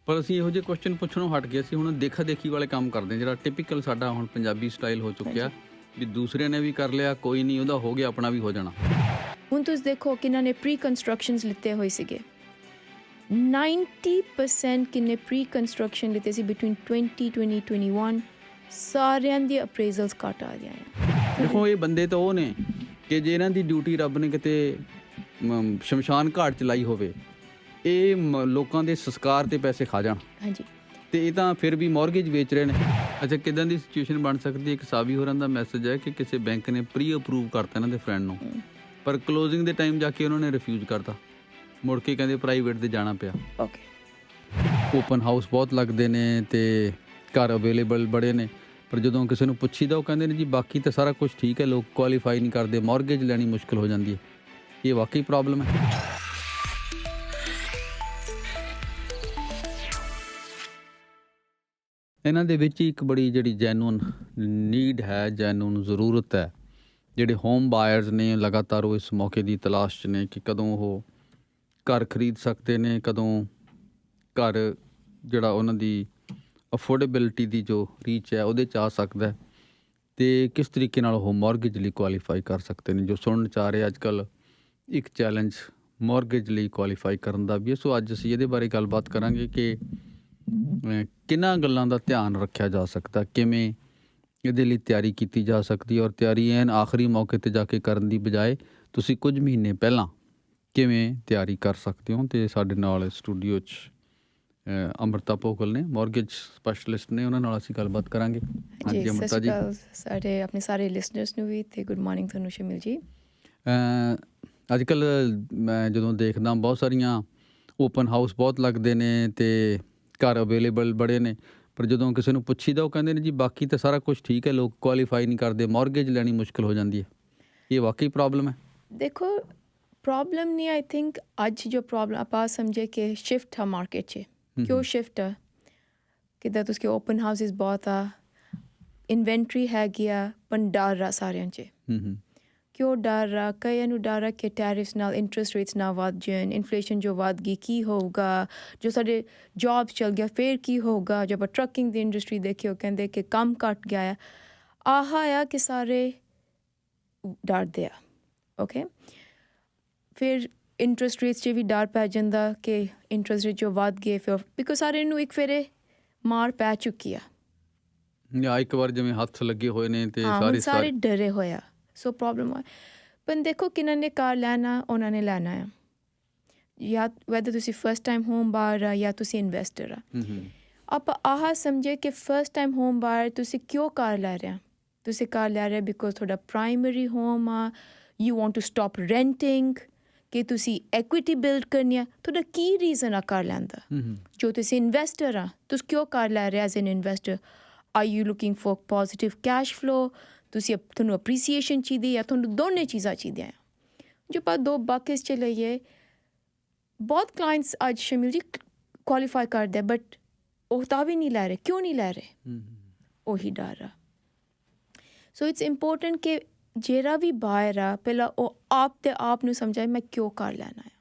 ਪਰ ਅਸੀਂ ਇਹੋ ਜਿਹੇ ਕੁਐਸਚਨ ਪੁੱਛਣੋਂ ਹਟ ਗਏ, ਅਸੀਂ ਹੁਣ ਦੇਖਾ ਦੇਖੀ ਵਾਲੇ ਕੰਮ ਕਰਦੇ ਹਾਂ, ਜਿਹੜਾ ਟਿਪੀਕਲ ਸਾਡਾ ਹੁਣ ਪੰਜਾਬੀ ਸਟਾਈਲ ਹੋ ਚੁੱਕਿਆ ਵੀ ਦੂਸਰੇ ਨੇ ਵੀ ਕਰ ਲਿਆ, ਕੋਈ ਨਹੀਂ, ਉਹਦਾ ਹੋ ਗਿਆ, ਆਪਣਾ ਵੀ ਹੋ ਜਾਣਾ। ਹੁਣ ਤੁਸੀਂ ਦੇਖੋ ਕਿਹਨਾਂ ਨੇ ਪ੍ਰੀ ਕੰਸਟਰਕਸ਼ਨਸ ਲਿੱਤੇ ਹੋਏ ਸੀਗੇ, 90% ਕਿੰਨੇ ਪ੍ਰੀ ਕੰਸਟਰਕਸ਼ਨ ਲਿੱਤੇ ਸੀ ਬਿਟਵੀਨ 2021 ਸਾਰਿਆਂ ਦੀ ਅਪਰੇਜ਼ਲਸ ਘੱਟ ਆ ਗਈਆਂ ਆ। ਦੇਖੋ ਇਹ ਬੰਦੇ ਤਾਂ ਉਹ ਨੇ ਕਿ ਜੇ ਇਹਨਾਂ ਦੀ ਡਿਊਟੀ ਰੱਬ ਨੇ ਕਿਤੇ ਸ਼ਮਸ਼ਾਨ ਘਾਟ ਚ ਲਾਈ ਹੋਵੇ, ਇਹ ਲੋਕਾਂ ਦੇ ਸੰਸਕਾਰ ਤੇ ਪੈਸੇ ਖਾ ਜਾਣ। ਹਾਂਜੀ, ਤੇ ਇਹ ਤਾਂ ਫਿਰ ਵੀ ਮੌਰਗੇਜ ਵੇਚ ਰਹੇ ਨੇ। ਅੱਛਾ, ਕਿੱਦਾਂ ਦੀ ਸਿਚੁਏਸ਼ਨ ਬਣ ਸਕਦੀ ਹੈ? ਇੱਕ ਸਾਬੀ ਹੋਰਾਂ ਦਾ ਮੈਸੇਜ ਹੈ ਕਿ ਕਿਸੇ ਬੈਂਕ ਨੇ ਪ੍ਰੀ ਅਪਰੂਵ ਕਰਤਾ ਇਹਨਾਂ ਦੇ ਫਰੈਂਡ ਨੂੰ, ਪਰ ਕਲੋਜ਼ਿੰਗ ਦੇ ਟਾਈਮ ਜਾ ਕੇ ਉਹਨਾਂ ਨੇ ਰਿਫਿਊਜ਼ ਕਰਤਾ, ਮੁੜ ਕੇ ਕਹਿੰਦੇ ਪ੍ਰਾਈਵੇਟ ਦੇ ਜਾਣਾ ਪਿਆ। ਓਕੇ, ਓਪਨ ਹਾਊਸ ਬਹੁਤ ਲੱਗਦੇ ਨੇ ਤੇ ਘਰ ਅਵੇਲੇਬਲ ਬੜੇ ਨੇ, ਪਰ ਜਦੋਂ ਕਿਸੇ ਨੂੰ ਪੁੱਛੀਦਾ ਉਹ ਕਹਿੰਦੇ ਨੇ ਜੀ ਬਾਕੀ ਤਾਂ ਸਾਰਾ ਕੁਝ ਠੀਕ ਹੈ, ਲੋਕ ਕੁਆਲੀਫਾਈ ਨਹੀਂ ਕਰਦੇ, ਮੌਰਗੇਜ ਲੈਣੀ ਮੁਸ਼ਕਿਲ ਹੋ ਜਾਂਦੀ ਹੈ। ਇਹ ਵਾਕਈ ਪ੍ਰੋਬਲਮ ਹੈ। ਇਹਨਾਂ ਦੇ ਵਿੱਚ ਹੀ ਇੱਕ ਬੜੀ ਜਿਹੜੀ ਜੈਨੂਨ ਨੀਡ ਹੈ, ਜੈਨੂਨ ਜ਼ਰੂਰਤ ਹੈ, ਜਿਹੜੇ ਹੋਮ ਬਾਇਰਸ ਨੇ ਲਗਾਤਾਰ ਉਹ ਇਸ ਮੌਕੇ ਦੀ ਤਲਾਸ਼ 'ਚ ਨੇ ਕਿ ਕਦੋਂ ਉਹ ਘਰ ਖਰੀਦ ਸਕਦੇ ਨੇ, ਕਦੋਂ ਘਰ ਜਿਹੜਾ ਉਹਨਾਂ ਦੀ ਅਫੋਰਡੇਬਿਲਿਟੀ ਦੀ ਜੋ ਰੀਚ ਹੈ ਉਹਦੇ 'ਚ ਆ ਸਕਦਾ, ਅਤੇ ਕਿਸ ਤਰੀਕੇ ਨਾਲ ਉਹ ਮੌਰਗੇਜ ਲਈ ਕੁਆਲੀਫਾਈ ਕਰ ਸਕਦੇ ਨੇ। ਜੋ ਸੁਣਨ 'ਚ ਆ ਰਿਹਾ ਅੱਜ ਕੱਲ੍ਹ ਇੱਕ ਚੈਲੰਜ ਮੌਰਗੇਜ ਲਈ ਕੁਆਲੀਫਾਈ ਕਰਨ ਦਾ ਵੀ ਹੈ। ਸੋ ਅੱਜ ਅਸੀਂ ਇਹਦੇ ਬਾਰੇ ਗੱਲਬਾਤ ਕਰਾਂਗੇ ਕਿ ਕਿਹਨਾਂ ਗੱਲਾਂ ਦਾ ਧਿਆਨ ਰੱਖਿਆ ਜਾ ਸਕਦਾ, ਕਿਵੇਂ ਇਹਦੇ ਲਈ ਤਿਆਰੀ ਕੀਤੀ ਜਾ ਸਕਦੀ, ਔਰ ਤਿਆਰੀ ਐਨ ਆਖਰੀ ਮੌਕੇ 'ਤੇ ਜਾ ਕੇ ਕਰਨ ਦੀ ਬਜਾਏ ਤੁਸੀਂ ਕੁਝ ਮਹੀਨੇ ਪਹਿਲਾਂ ਕਿਵੇਂ ਤਿਆਰੀ ਕਰ ਸਕਦੇ ਹੋ। ਅਤੇ ਸਾਡੇ ਨਾਲ ਸਟੂਡੀਓ 'ਚ ਅੰਮ੍ਰਿਤਾ ਭੋਗਲ ਨੇ, ਮੌਰਗੇਜ ਸਪੈਸ਼ਲਿਸਟ ਨੇ, ਉਹਨਾਂ ਨਾਲ ਅਸੀਂ ਗੱਲਬਾਤ ਕਰਾਂਗੇ। ਹਾਂਜੀ ਅੰਮ੍ਰਿਤਾ ਜੀ। ਸਾਡੇ ਆਪਣੇ ਸਾਰੇ ਲਿਸਨਰਸ ਨੂੰ ਵੀ ਅਤੇ ਗੁੱਡ ਮਾਰਨਿੰਗ ਤੁਹਾਨੂੰ ਸ਼ਮਿਲ ਜੀ। ਅੱਜ ਕੱਲ੍ਹ ਮੈਂ ਜਦੋਂ ਦੇਖਦਾ ਬਹੁਤ ਸਾਰੀਆਂ ਓਪਨ ਹਾਊਸ ਬਹੁਤ ਲੱਗਦੇ ਨੇ ਅਤੇ ਘਰ ਅਵੇਲੇਬਲ ਬੜੇ ਨੇ, ਪਰ ਜਦੋਂ ਕਿਸੇ ਨੂੰ ਪੁੱਛੀਦਾ ਉਹ ਕਹਿੰਦੇ ਨੇ ਜੀ ਬਾਕੀ ਤਾਂ ਸਾਰਾ ਕੁਝ ਠੀਕ ਹੈ, ਲੋਕ ਕੁਆਲੀਫਾਈ ਨਹੀਂ ਕਰਦੇ, ਮੌਰਗੇਜ ਲੈਣੀ ਮੁਸ਼ਕਿਲ ਹੋ ਜਾਂਦੀ ਹੈ। ਇਹ ਵਾਕਈ ਪ੍ਰੋਬਲਮ ਹੈ। ਦੇਖੋ ਪ੍ਰੋਬਲਮ ਨਹੀਂ, ਆਈ ਥਿੰਕ ਅੱਜ ਜੋ ਪ੍ਰੋਬਲਮ ਆਪਾਂ ਸਮਝੇ ਕਿ ਸ਼ਿਫਟ ਆ ਮਾਰਕੀਟ 'ਚ, ਕਿਉਂ ਸ਼ਿਫਟ ਆ, ਕਿੱਦਾਂ ਤੁਸੀਂ ਓਪਨ ਹਾਊਸਿਸ ਬਹੁਤ ਆ, ਇਨਵੈਂਟਰੀ ਹੈਗੀ ਆ, ਪਰ ਡਰ ਆ ਸਾਰਿਆਂ 'ਚ। ਕਿਉਂ ਡਰ ਆ? ਕਈਆਂ ਨੂੰ ਡਰ ਆ ਕਿ ਟੈਰਿਫਸ ਨਾਲ ਇੰਟਰਸਟ ਰੇਟਸ ਨਾ ਵੱਧ ਜਾਣ, ਇਨਫਲੇਸ਼ਨ ਜੋ ਵੱਧ ਗਈ ਕੀ ਹੋਊਗਾ, ਜੋ ਸਾਡੇ ਜੋਬਸ ਚਲ ਗਿਆ ਫਿਰ ਕੀ ਹੋਊਗਾ। ਜੋ ਆਪਾਂ ਟਰੱਕਿੰਗ ਦੀ ਇੰਡਸਟਰੀ ਦੇਖੀ ਉਹ ਕਹਿੰਦੇ ਕਿ ਕੰਮ ਘੱਟ ਗਿਆ ਆ। ਆਹ ਆ ਕਿ ਸਾਰੇ ਡਰਦੇ ਆ। ਓਕੇ, ਫਿਰ ਇੰਟਰਸਟ ਰੇਟਸ 'ਚ ਵੀ ਡਰ ਪੈ ਜਾਂਦਾ ਕਿ ਇੰਟਰਸਟ ਰੇਟ ਜੋ ਵੱਧ ਗਏ, ਫਿਰ ਬਿਕੋਜ਼ ਸਾਰੇ ਨੂੰ ਇੱਕ ਫੇਰੇ ਮਾਰ ਪੈ ਚੁੱਕੀ ਆ। ਜਾਂ ਇੱਕ ਵਾਰ ਜਿਵੇਂ ਹੱਥ ਲੱਗੇ ਹੋਏ ਨੇ ਅਤੇ ਸਾਰੇ ਡਰੇ ਹੋਏ ਆ। ਸੋ ਪ੍ਰੋਬਲਮ ਆ। ਪਰ ਦੇਖੋ ਕਿਹਨਾਂ ਨੇ ਕਾਰ ਲੈਣਾ, ਉਹਨਾਂ ਨੇ ਲੈਣਾ ਆ, ਜਾਂ ਵੈਦਰ ਤੁਸੀਂ ਫਸਟ ਟਾਈਮ ਹੋਮ ਬਾਇਰ ਆ ਜਾਂ ਤੁਸੀਂ ਇਨਵੈਸਟਰ ਆ। ਆਪਾਂ ਆਹ ਸਮਝੇ ਕਿ ਫਸਟ ਟਾਈਮ ਹੋਮ ਬਾਇਰ ਤੁਸੀਂ ਕਿਉਂ ਕਾਰ ਲੈ ਰਹੇ? ਤੁਸੀਂ ਕਾਰ ਲੈ ਰਹੇ ਬਿਕੋਜ਼ ਤੁਹਾਡਾ ਪ੍ਰਾਈਮਰੀ ਹੋਮ ਆ, ਯੂ ਵਾਂਟ ਟੂ ਸਟਾਪ ਰੈਂਟਿੰਗ, ਕਿ ਤੁਸੀਂ ਐਕੁਇਟੀ ਬਿਲਡ ਕਰਨੀ ਆ, ਤੁਹਾਡਾ ਕੀ ਰੀਜ਼ਨ ਆ ਕਾਰ ਲੈਣ ਦਾ? ਜੋ ਤੁਸੀਂ ਇਨਵੈਸਟਰ ਆ, ਤੁਸੀਂ ਕਿਉਂ ਕਾਰ ਲੈ ਰਹੇ as an investor? Are you looking for positive cash flow? ਤੁਹਾਨੂੰ ਅਪਰੀਸੀਏਸ਼ਨ ਚਾਹੀਦੀ ਜਾਂ ਤੁਹਾਨੂੰ ਦੋਨੇ ਚੀਜ਼ਾਂ ਚਾਹੀਦੀਆਂ ਆ? ਜੋ ਆਪਾਂ ਦੋ ਬਾਕਸ 'ਚ ਲਈਏ, ਬਹੁਤ ਕਲਾਇੰਟਸ ਅੱਜ ਸ਼ਮੀਲ ਜੀ ਕੁਆਲੀਫਾਈ ਕਰਦੇ, ਬਟ ਉਹ ਤਾਂ ਵੀ ਨਹੀਂ ਲੈ ਰਹੇ। ਕਿਉਂ ਨਹੀਂ ਲੈ ਰਹੇ? ਉਹੀ ਡਰ ਆ। ਸੋ ਇਟਸ ਇੰਪੋਰਟੈਂਟ ਕਿ ਜਿਹੜਾ ਵੀ ਬਾਇਰ ਆ ਪਹਿਲਾਂ ਉਹ ਆਪ ਨੂੰ ਸਮਝਾਏ ਮੈਂ ਕਿਉਂ ਕਾਰ ਲੈਣਾ ਆ।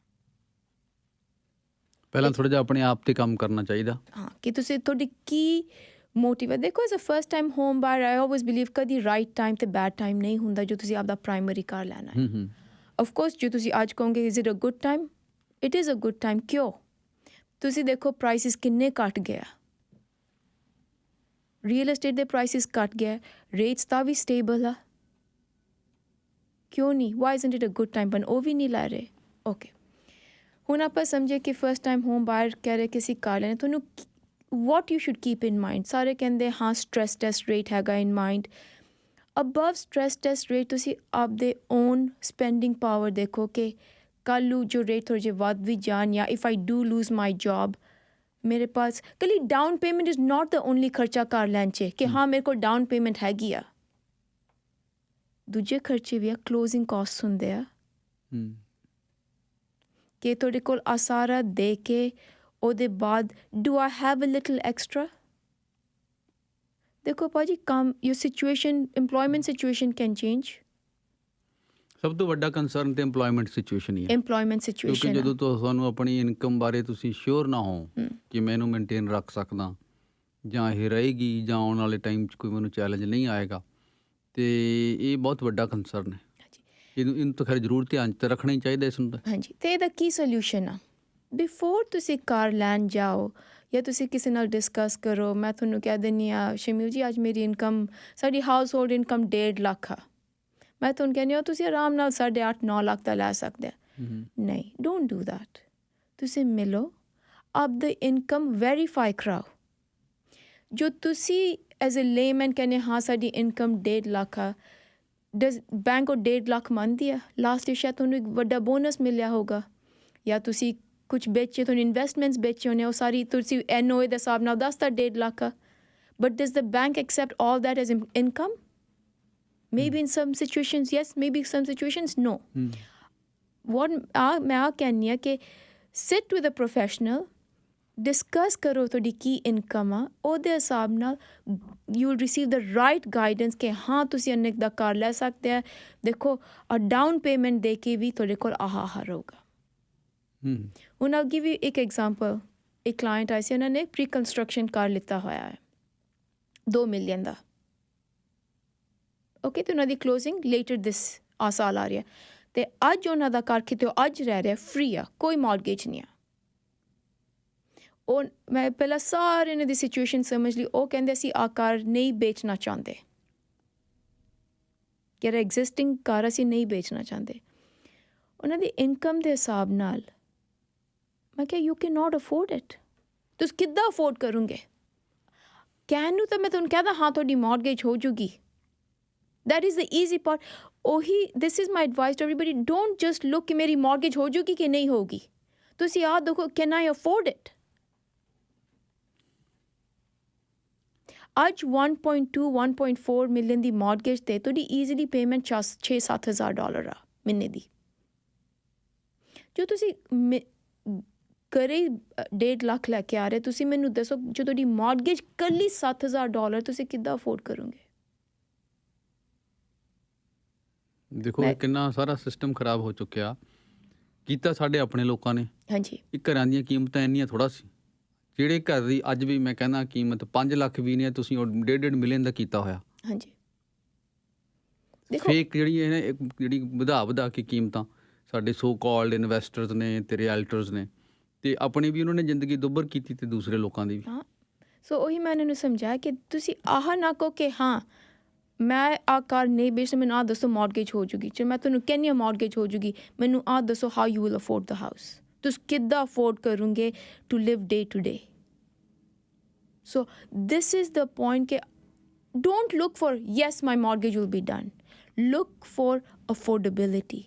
ਪਹਿਲਾਂ ਥੋੜ੍ਹਾ ਜਿਹਾ ਆਪਣੇ ਆਪ 'ਤੇ ਕੰਮ ਕਰਨਾ ਚਾਹੀਦਾ। ਹਾਂ, ਕਿ ਤੁਸੀਂ ਤੁਹਾਡੀ ਕੀ ਮੋਟਿਵ ਹੈ। ਦੇਖੋ as a first time home buyer I always believe ਕਦੀ ਰਾਈਟ ਟਾਈਮ ਅਤੇ ਬੈਡ ਟਾਈਮ ਨਹੀਂ ਹੁੰਦਾ ਜੋ ਤੁਸੀਂ ਆਪਦਾ ਪ੍ਰਾਈਮਰੀ ਕਾਰ ਲੈਣਾ ਹੈ। ਅਫਕੋਰਸ ਜੇ ਤੁਸੀਂ ਅੱਜ ਕਹੋਗੇ is it a good time, it is a good time. ਕਿਉਂ? ਤੁਸੀਂ ਦੇਖੋ ਪ੍ਰਾਈਸਿਸ ਕਿੰਨੇ ਘੱਟ ਗਿਆ, ਰੀਅਲ estate ਦੇ ਪ੍ਰਾਈਸਿਸ ਘੱਟ ਗਿਆ, ਰੇਟਸ ਤਾਂ ਵੀ ਸਟੇਬਲ ਆ। ਕਿਉਂ ਨਹੀਂ? Why isn't it a good time? ਪਰ ਉਹ ਵੀ ਨਹੀਂ ਲੈ ਰਹੇ। ਓਕੇ, ਹੁਣ ਆਪਾਂ ਸਮਝੇ ਕਿ ਫਸਟ ਟਾਈਮ ਹੋਮ ਬਾਇਰ ਕਹਿ ਰਹੇ ਕਿ ਅਸੀਂ ਕਾਰ ਲੈਣੇ, ਤੁਹਾਨੂੰ what you should keep in mind? ਸਾਰੇ ਕਹਿੰਦੇ ਹਾਂ ਸਟ੍ਰੈਸ ਟੈਸਟ ਰੇਟ ਹੈਗਾ ਇਨ mind. Above stress test rate ਤੁਸੀਂ ਆਪਦੇ ਓਨ ਸਪੈਂਡਿੰਗ ਪਾਵਰ ਦੇਖੋ ਕਿ ਕੱਲ੍ਹ ਨੂੰ ਜੋ ਰੇਟ ਥੋੜ੍ਹੇ ਜਿਹੇ ਵੱਧ ਵੀ ਜਾਣ, ਜਾਂ if I do lose my job, ਮੇਰੇ ਪਾਸ ਕੱਲੀ down payment is not the only ਖਰਚਾ ਕਾਰ ਲੈਣ 'ਚ ਕਿ ਹਾਂ ਮੇਰੇ ਕੋਲ ਡਾਊਨ ਪੇਮੈਂਟ ਹੈਗੀ ਆ। ਦੂਜੇ ਖਰਚੇ ਵੀ ਆ, ਕਲੋਜ਼ਿੰਗ ਕਾਸਟ ਹੁੰਦੇ ਆ ਕਿ ਤੁਹਾਡੇ ਕੋਲ ਆ ਸਾਰਾ ਦੇ ਕੇ ਉਹਦੇ ਬਾਅਦ do I have a little extra? ਦੇਖੋ ਭਾਜੀ ਕੰਮ, your situation, employment situation can change. ਸਭ ਤੋਂ ਵੱਡਾ ਕੰਸਰਨ ਤੇ EMPLOYMENT ਸਿਚੁਏਸ਼ਨ ਹੀ ਹੈ, EMPLOYMENT ਕਿਉਂਕਿ ਸਿਚੁਏਸ਼ਨ ਜਦੋਂ ਤੁਹਾਨੂੰ ਆਪਣੀ ਇਨਕਮ ਬਾਰੇ ਤੁਸੀਂ ਸ਼ੋਰ ਨਾ ਹੋ ਕਿ ਮੈਂ ਇਹਨੂੰ ਮੇਨਟੇਨ ਰੱਖ ਸਕਦਾ ਜਾਂ ਇਹ ਰਹੇਗੀ ਜਾਂ ਆਉਣ ਵਾਲੇ ਟਾਈਮ 'ਚ ਕੋਈ ਮੈਨੂੰ ਚੈਲੰਜ ਨਹੀਂ ਆਏਗਾ, ਤੇ ਇਹ ਬਹੁਤ ਵੱਡਾ ਕੰਸਰਨ ਹੈ। ਇਹਨੂੰ ਤਾਂ ਖੈਰ ਜ਼ਰੂਰ ਧਿਆਨ 'ਚ ਰੱਖਣਾ ਹੀ ਚਾਹੀਦਾ ਇਸ ਨੂੰ ਤਾਂ। ਹਾਂਜੀ, ਤੇ ਇਹਦਾ ਕੀ ਸੋਲਿਊਸ਼ਨ ਆ? ਬਿਫੋਰ ਤੁਸੀਂ ਕਾਰ ਲੈਣ ਜਾਓ ਜਾਂ ਤੁਸੀਂ ਕਿਸੇ ਨਾਲ ਡਿਸਕਸ ਕਰੋ, ਮੈਂ ਤੁਹਾਨੂੰ ਕਹਿ ਦਿੰਦੀ ਹਾਂ ਸ਼ਮੀਲ ਜੀ ਅੱਜ ਮੇਰੀ ਇਨਕਮ, ਸਾਡੀ ਹਾਊਸ ਹੋਲਡ ਇਨਕਮ 1.5 ਲੱਖ ਆ, ਮੈਂ ਤੁਹਾਨੂੰ ਕਹਿੰਦੀ ਹਾਂ ਤੁਸੀਂ ਆਰਾਮ ਨਾਲ 8.5-9 ਲੱਖ ਦਾ ਲੈ ਸਕਦੇ ਆ। ਨਹੀਂ, ਡੋਂਟ ਡੂ ਦੈਟ। ਤੁਸੀਂ ਮਿਲੋ, ਆਪਦੀ ਇਨਕਮ ਵੈਰੀਫਾਈ ਕਰਾਓ। ਜੋ ਤੁਸੀਂ ਐਜ਼ ਅ ਲੇਮੈਨ ਕਹਿੰਦੇ ਹਾਂ ਸਾਡੀ ਇਨਕਮ 1.5 ਲੱਖ ਆ, ਡਸ ਬੈਂਕ ਉਹ 1.5 ਲੱਖ ਮੰਨਦੀ ਆ? ਲਾਸਟ ਈਅਰ ਸ਼ਾਇਦ ਤੁਹਾਨੂੰ ਇੱਕ ਵੱਡਾ ਬੋਨਸ ਮਿਲਿਆ ਹੋਗਾ, ਜਾਂ ਤੁਸੀਂ ਕੁਛ ਵੇਚੇ, ਤੁਹਾਨੂੰ ਇਨਵੈਸਟਮੈਂਟਸ ਵੇਚੇ ਹੋਣੇ, ਉਹ ਸਾਰੀ ਤੁਸੀਂ NOA ਦੇ ਹਿਸਾਬ ਨਾਲ ਦੱਸਦਾ 1.5 ਲੱਖ ਆ, but does the bank accept all that as income? Maybe in some situations yes, maybe some situations no. What ਮੈਂ ਆ ਕਹਿੰਦੀ ਹਾਂ ਕਿ sit with a professional, discuss ਕਰੋ ਤੁਹਾਡੀ ਕੀ ਇਨਕਮ ਆ, ਉਹਦੇ ਹਿਸਾਬ ਨਾਲ you will receive the right guidance ਕਿ ਹਾਂ ਤੁਸੀਂ ਇੰਨੇ ਦਾ ਕਾਰ ਲੈ ਸਕਦੇ ਆ। ਦੇਖੋ ਡਾਊਨ ਪੇਮੈਂਟ ਦੇ ਕੇ ਵੀ ਤੁਹਾਡੇ ਕੋਲ ਆਹ ਰਹੂਗਾ। ਹੁਣ I'll give you ਇੱਕ ਐਗਜ਼ਾਮਪਲ। ਇੱਕ ਕਲਾਇੰਟ ਆਈ ਸੀ, ਉਹਨਾਂ ਨੇ ਪ੍ਰੀ ਕੰਸਟਰਕਸ਼ਨ ਕਾਰ ਲਿੱਤਾ ਹੋਇਆ ਹੈ 2 ਮਿਲੀਅਨ ਦਾ। ਓਕੇ, ਤੇ ਉਹਨਾਂ ਦੀ ਕਲੋਜ਼ਿੰਗ ਲੇਟਰ ਦਿਸ ਸਾਲ ਆ ਰਹੀ ਹੈ, ਅਤੇ ਅੱਜ ਉਹਨਾਂ ਦਾ ਕਾਰ ਕਿਤੇ ਅੱਜ ਰਹਿ ਰਿਹਾ ਫ੍ਰੀ ਆ, ਕੋਈ ਮੌਰਗੇਜ ਨਹੀਂ ਆ। ਉਹ ਮੈਂ ਪਹਿਲਾਂ ਸਾਰਿਆਂ ਦੀ ਸਿਚੁਏਸ਼ਨ ਸਮਝ ਲਈ। ਉਹ ਕਹਿੰਦੇ ਅਸੀਂ ਆਹ ਕਾਰ ਨਹੀਂ ਵੇਚਣਾ ਚਾਹੁੰਦੇ, ਕਿ ਐਗਜ਼ਿਸਟਿੰਗ ਕਾਰ ਅਸੀਂ ਨਹੀਂ ਵੇਚਣਾ ਚਾਹੁੰਦੇ। ਉਹਨਾਂ ਦੀ ਇਨਕਮ ਦੇ ਹਿਸਾਬ ਨਾਲ ਮੈਂ ਕਿਹਾ you can not afford it, ਤੁਸੀਂ ਕਿੱਦਾਂ ਅਫੋਰਡ ਕਰੋਗੇ? ਕਹਿਣ ਨੂੰ ਤਾਂ ਮੈਂ ਤੁਹਾਨੂੰ ਕਹਿਦਾ ਹਾਂ ਤੁਹਾਡੀ ਮੌਰਗੇਜ ਹੋ ਜੂਗੀ, that is the easy part. This is my advice to everybody, don't just look ਕਿ ਮੇਰੀ mortgage ਹੋ ਜੂਗੀ ਕਿ ਨਹੀਂ ਹੋਊਗੀ, ਤੁਸੀਂ ਆਹ ਦੇਖੋ can I afford it? ਅੱਜ 1.2-1.4 ਮਿਲੀਅਨ ਦੀ mortgage ਤੇ ਤੁਹਾਡੀ easily payment $6,000-7,000 ਆ ਮਹੀਨੇ ਦੀ। ਜੋ ਤੁਸੀਂ ਘਰੇ 1.5 ਲੱਖ ਲੈ ਕੇ ਆ ਰਹੇ, ਤੁਸੀਂ ਮੈਨੂੰ ਦੱਸੋ ਜੋ ਤੁਹਾਡੀ mortgage ਇਕੱਲੀ $7,000 ਤੁਸੀਂ ਕਿੱਦਾਂ ਅਫੋਰਡ ਕਰੋਗੇ? ਦੇਖੋ ਕਿੰਨਾ ਸਾਰਾ ਸਿਸਟਮ ਖਰਾਬ ਹੋ ਚੁੱਕਿਆ, ਕੀਤਾ ਸਾਡੇ ਆਪਣੇ ਲੋਕਾਂ ਨੇ। ਹਾਂਜੀ, ਇਹ ਘਰਾਂ ਦੀਆਂ ਕੀਮਤਾਂ ਇੰਨੀਆਂ ਥੋੜ੍ਹਾ ਸੀ, ਜਿਹੜੇ ਘਰ ਦੀ ਅੱਜ ਵੀ ਮੈਂ ਕਹਿੰਦਾ ਕੀਮਤ 5 ਲੱਖ ਵੀ ਨਹੀਂ, ਤੁਸੀਂ ਉਹ 1.5 ਮਿਲੀਅਨ ਦਾ ਕੀਤਾ ਹੋਇਆ। ਹਾਂਜੀ, ਫੇਕ ਜਿਹੜੀ ਵਧਾ ਕੇ ਕੀਮਤਾਂ ਸਾਡੇ ਸੋ ਕਾਲਡ ਇਨਵੈਸਟਰਸ ਨੇ ਤੇ ਰਿਐਲਟਰਸ ਨੇ, ਤੇ ਆਪਣੀ ਵੀ ਉਹਨਾਂ ਨੇ ਜ਼ਿੰਦਗੀ ਦੁੱਭਰ ਕੀਤੀ ਤੇ ਦੂਸਰੇ ਲੋਕਾਂ ਦੀ ਵੀ। ਹਾਂ, ਸੋ ਉਹੀ ਮੈਂ ਇਹਨਾਂ ਨੂੰ ਸਮਝਾਇਆ ਕਿ ਤੁਸੀਂ ਆਹ ਨਾ ਕਹੋ ਕਿ ਹਾਂ ਮੈਂ ਆਹ ਕਾਰ ਨਹੀਂ ਵੇਚਦਾ, ਮੈਨੂੰ ਆਹ ਦੱਸੋ ਮੌਰਗੇਜ ਹੋ ਜੂਗੀ। ਜੇ ਮੈਂ ਤੁਹਾਨੂੰ ਕਹਿੰਦੀ ਹਾਂ ਮੌਰਗੇਜ ਹੋ ਜੂਗੀ, ਮੈਨੂੰ ਆਹ ਦੱਸੋ how you will afford the house, ਤੁਸੀਂ ਕਿੱਦਾਂ ਅਫੋਰਡ ਕਰੋਗੇ to live day to day. So this is the point ਕਿ don't look for yes my mortgage will be done, look for affordability.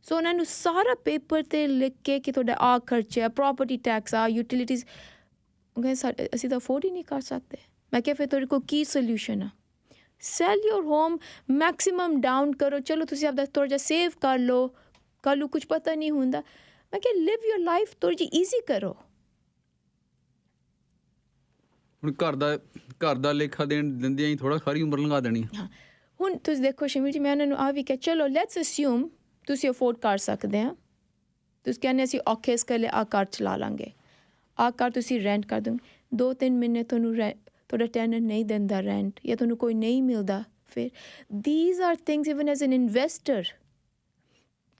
So ਉਹਨਾਂ ਨੂੰ ਸਾਰਾ ਪੇਪਰ 'ਤੇ ਲਿਖ ਕੇ ਕਿ ਤੁਹਾਡਾ ਆਹ ਖਰਚਾ, ਪ੍ਰੋਪਰਟੀ ਟੈਕਸ ਆ, ਯੂਟਿਲਿਟੀਜ਼, ਅਸੀਂ ਤਾਂ ਅਫੋਰਡ ਹੀ ਨਹੀਂ ਕਰ ਸਕਦੇ। ਮੈਂ ਕਿਹਾ ਫਿਰ ਤੁਹਾਡੇ ਕੋਲ ਕੀ ਸੋਲਿਊਸ਼ਨ ਆ? ਸੈਲ ਯੋਰ ਹੋਮ, ਮੈਕਸੀਮਮ ਡਾਊਨ ਕਰੋ, ਚਲੋ ਤੁਸੀਂ ਆਪਦਾ ਥੋੜ੍ਹਾ ਜਿਹਾ ਸੇਵ ਕਰ ਲਓ, ਕੱਲ੍ਹ ਨੂੰ ਕੁਛ ਪਤਾ ਨਹੀਂ ਹੁੰਦਾ। ਮੈਂ ਕਿਹਾ ਲਿਵ ਯੋਰ ਲਾਈਫ ਥੋੜ੍ਹੀ ਜਿਹੀ ਈਜ਼ੀ ਕਰੋ। ਹੁਣ ਘਰ ਦਾ ਲੇਖਾ ਦਿੰਦਿਆਂ ਹੀ ਥੋੜ੍ਹਾ ਸਾਰੀ ਉਮਰ ਲੰਘਾ ਦੇਣੀ। ਹਾਂ, ਹੁਣ ਤੁਸੀਂ ਦੇਖੋ ਸ਼ਮੀਲ ਜੀ, ਮੈਂ ਉਹਨਾਂ ਨੂੰ ਆਹ ਵੀ ਕਿਹਾ ਚਲੋ ਲੈਟਸ ਅਸਿਊਮ ਤੁਸੀਂ ਅਫੋਰਡ ਕਰ ਸਕਦੇ ਆ, ਤੁਸੀਂ ਕਹਿੰਦੇ ਅਸੀਂ ਔਖੇ ਇਸ ਕਰਕੇ ਆਹ ਕਾਰ ਚਲਾ ਲਾਂਗੇ, ਆਹ ਕਾਰ ਤੁਸੀਂ ਰੈਂਟ ਕਰ ਦੋਗੇ, 2-3 ਮਹੀਨੇ ਤੁਹਾਨੂੰ ਤੁਹਾਡਾ ਟੈਨੈਂਟ ਨਹੀਂ ਦਿੰਦਾ ਰੈਂਟ, ਜਾਂ ਤੁਹਾਨੂੰ ਕੋਈ ਨਹੀਂ ਮਿਲਦਾ, ਫਿਰ these are things even as an investor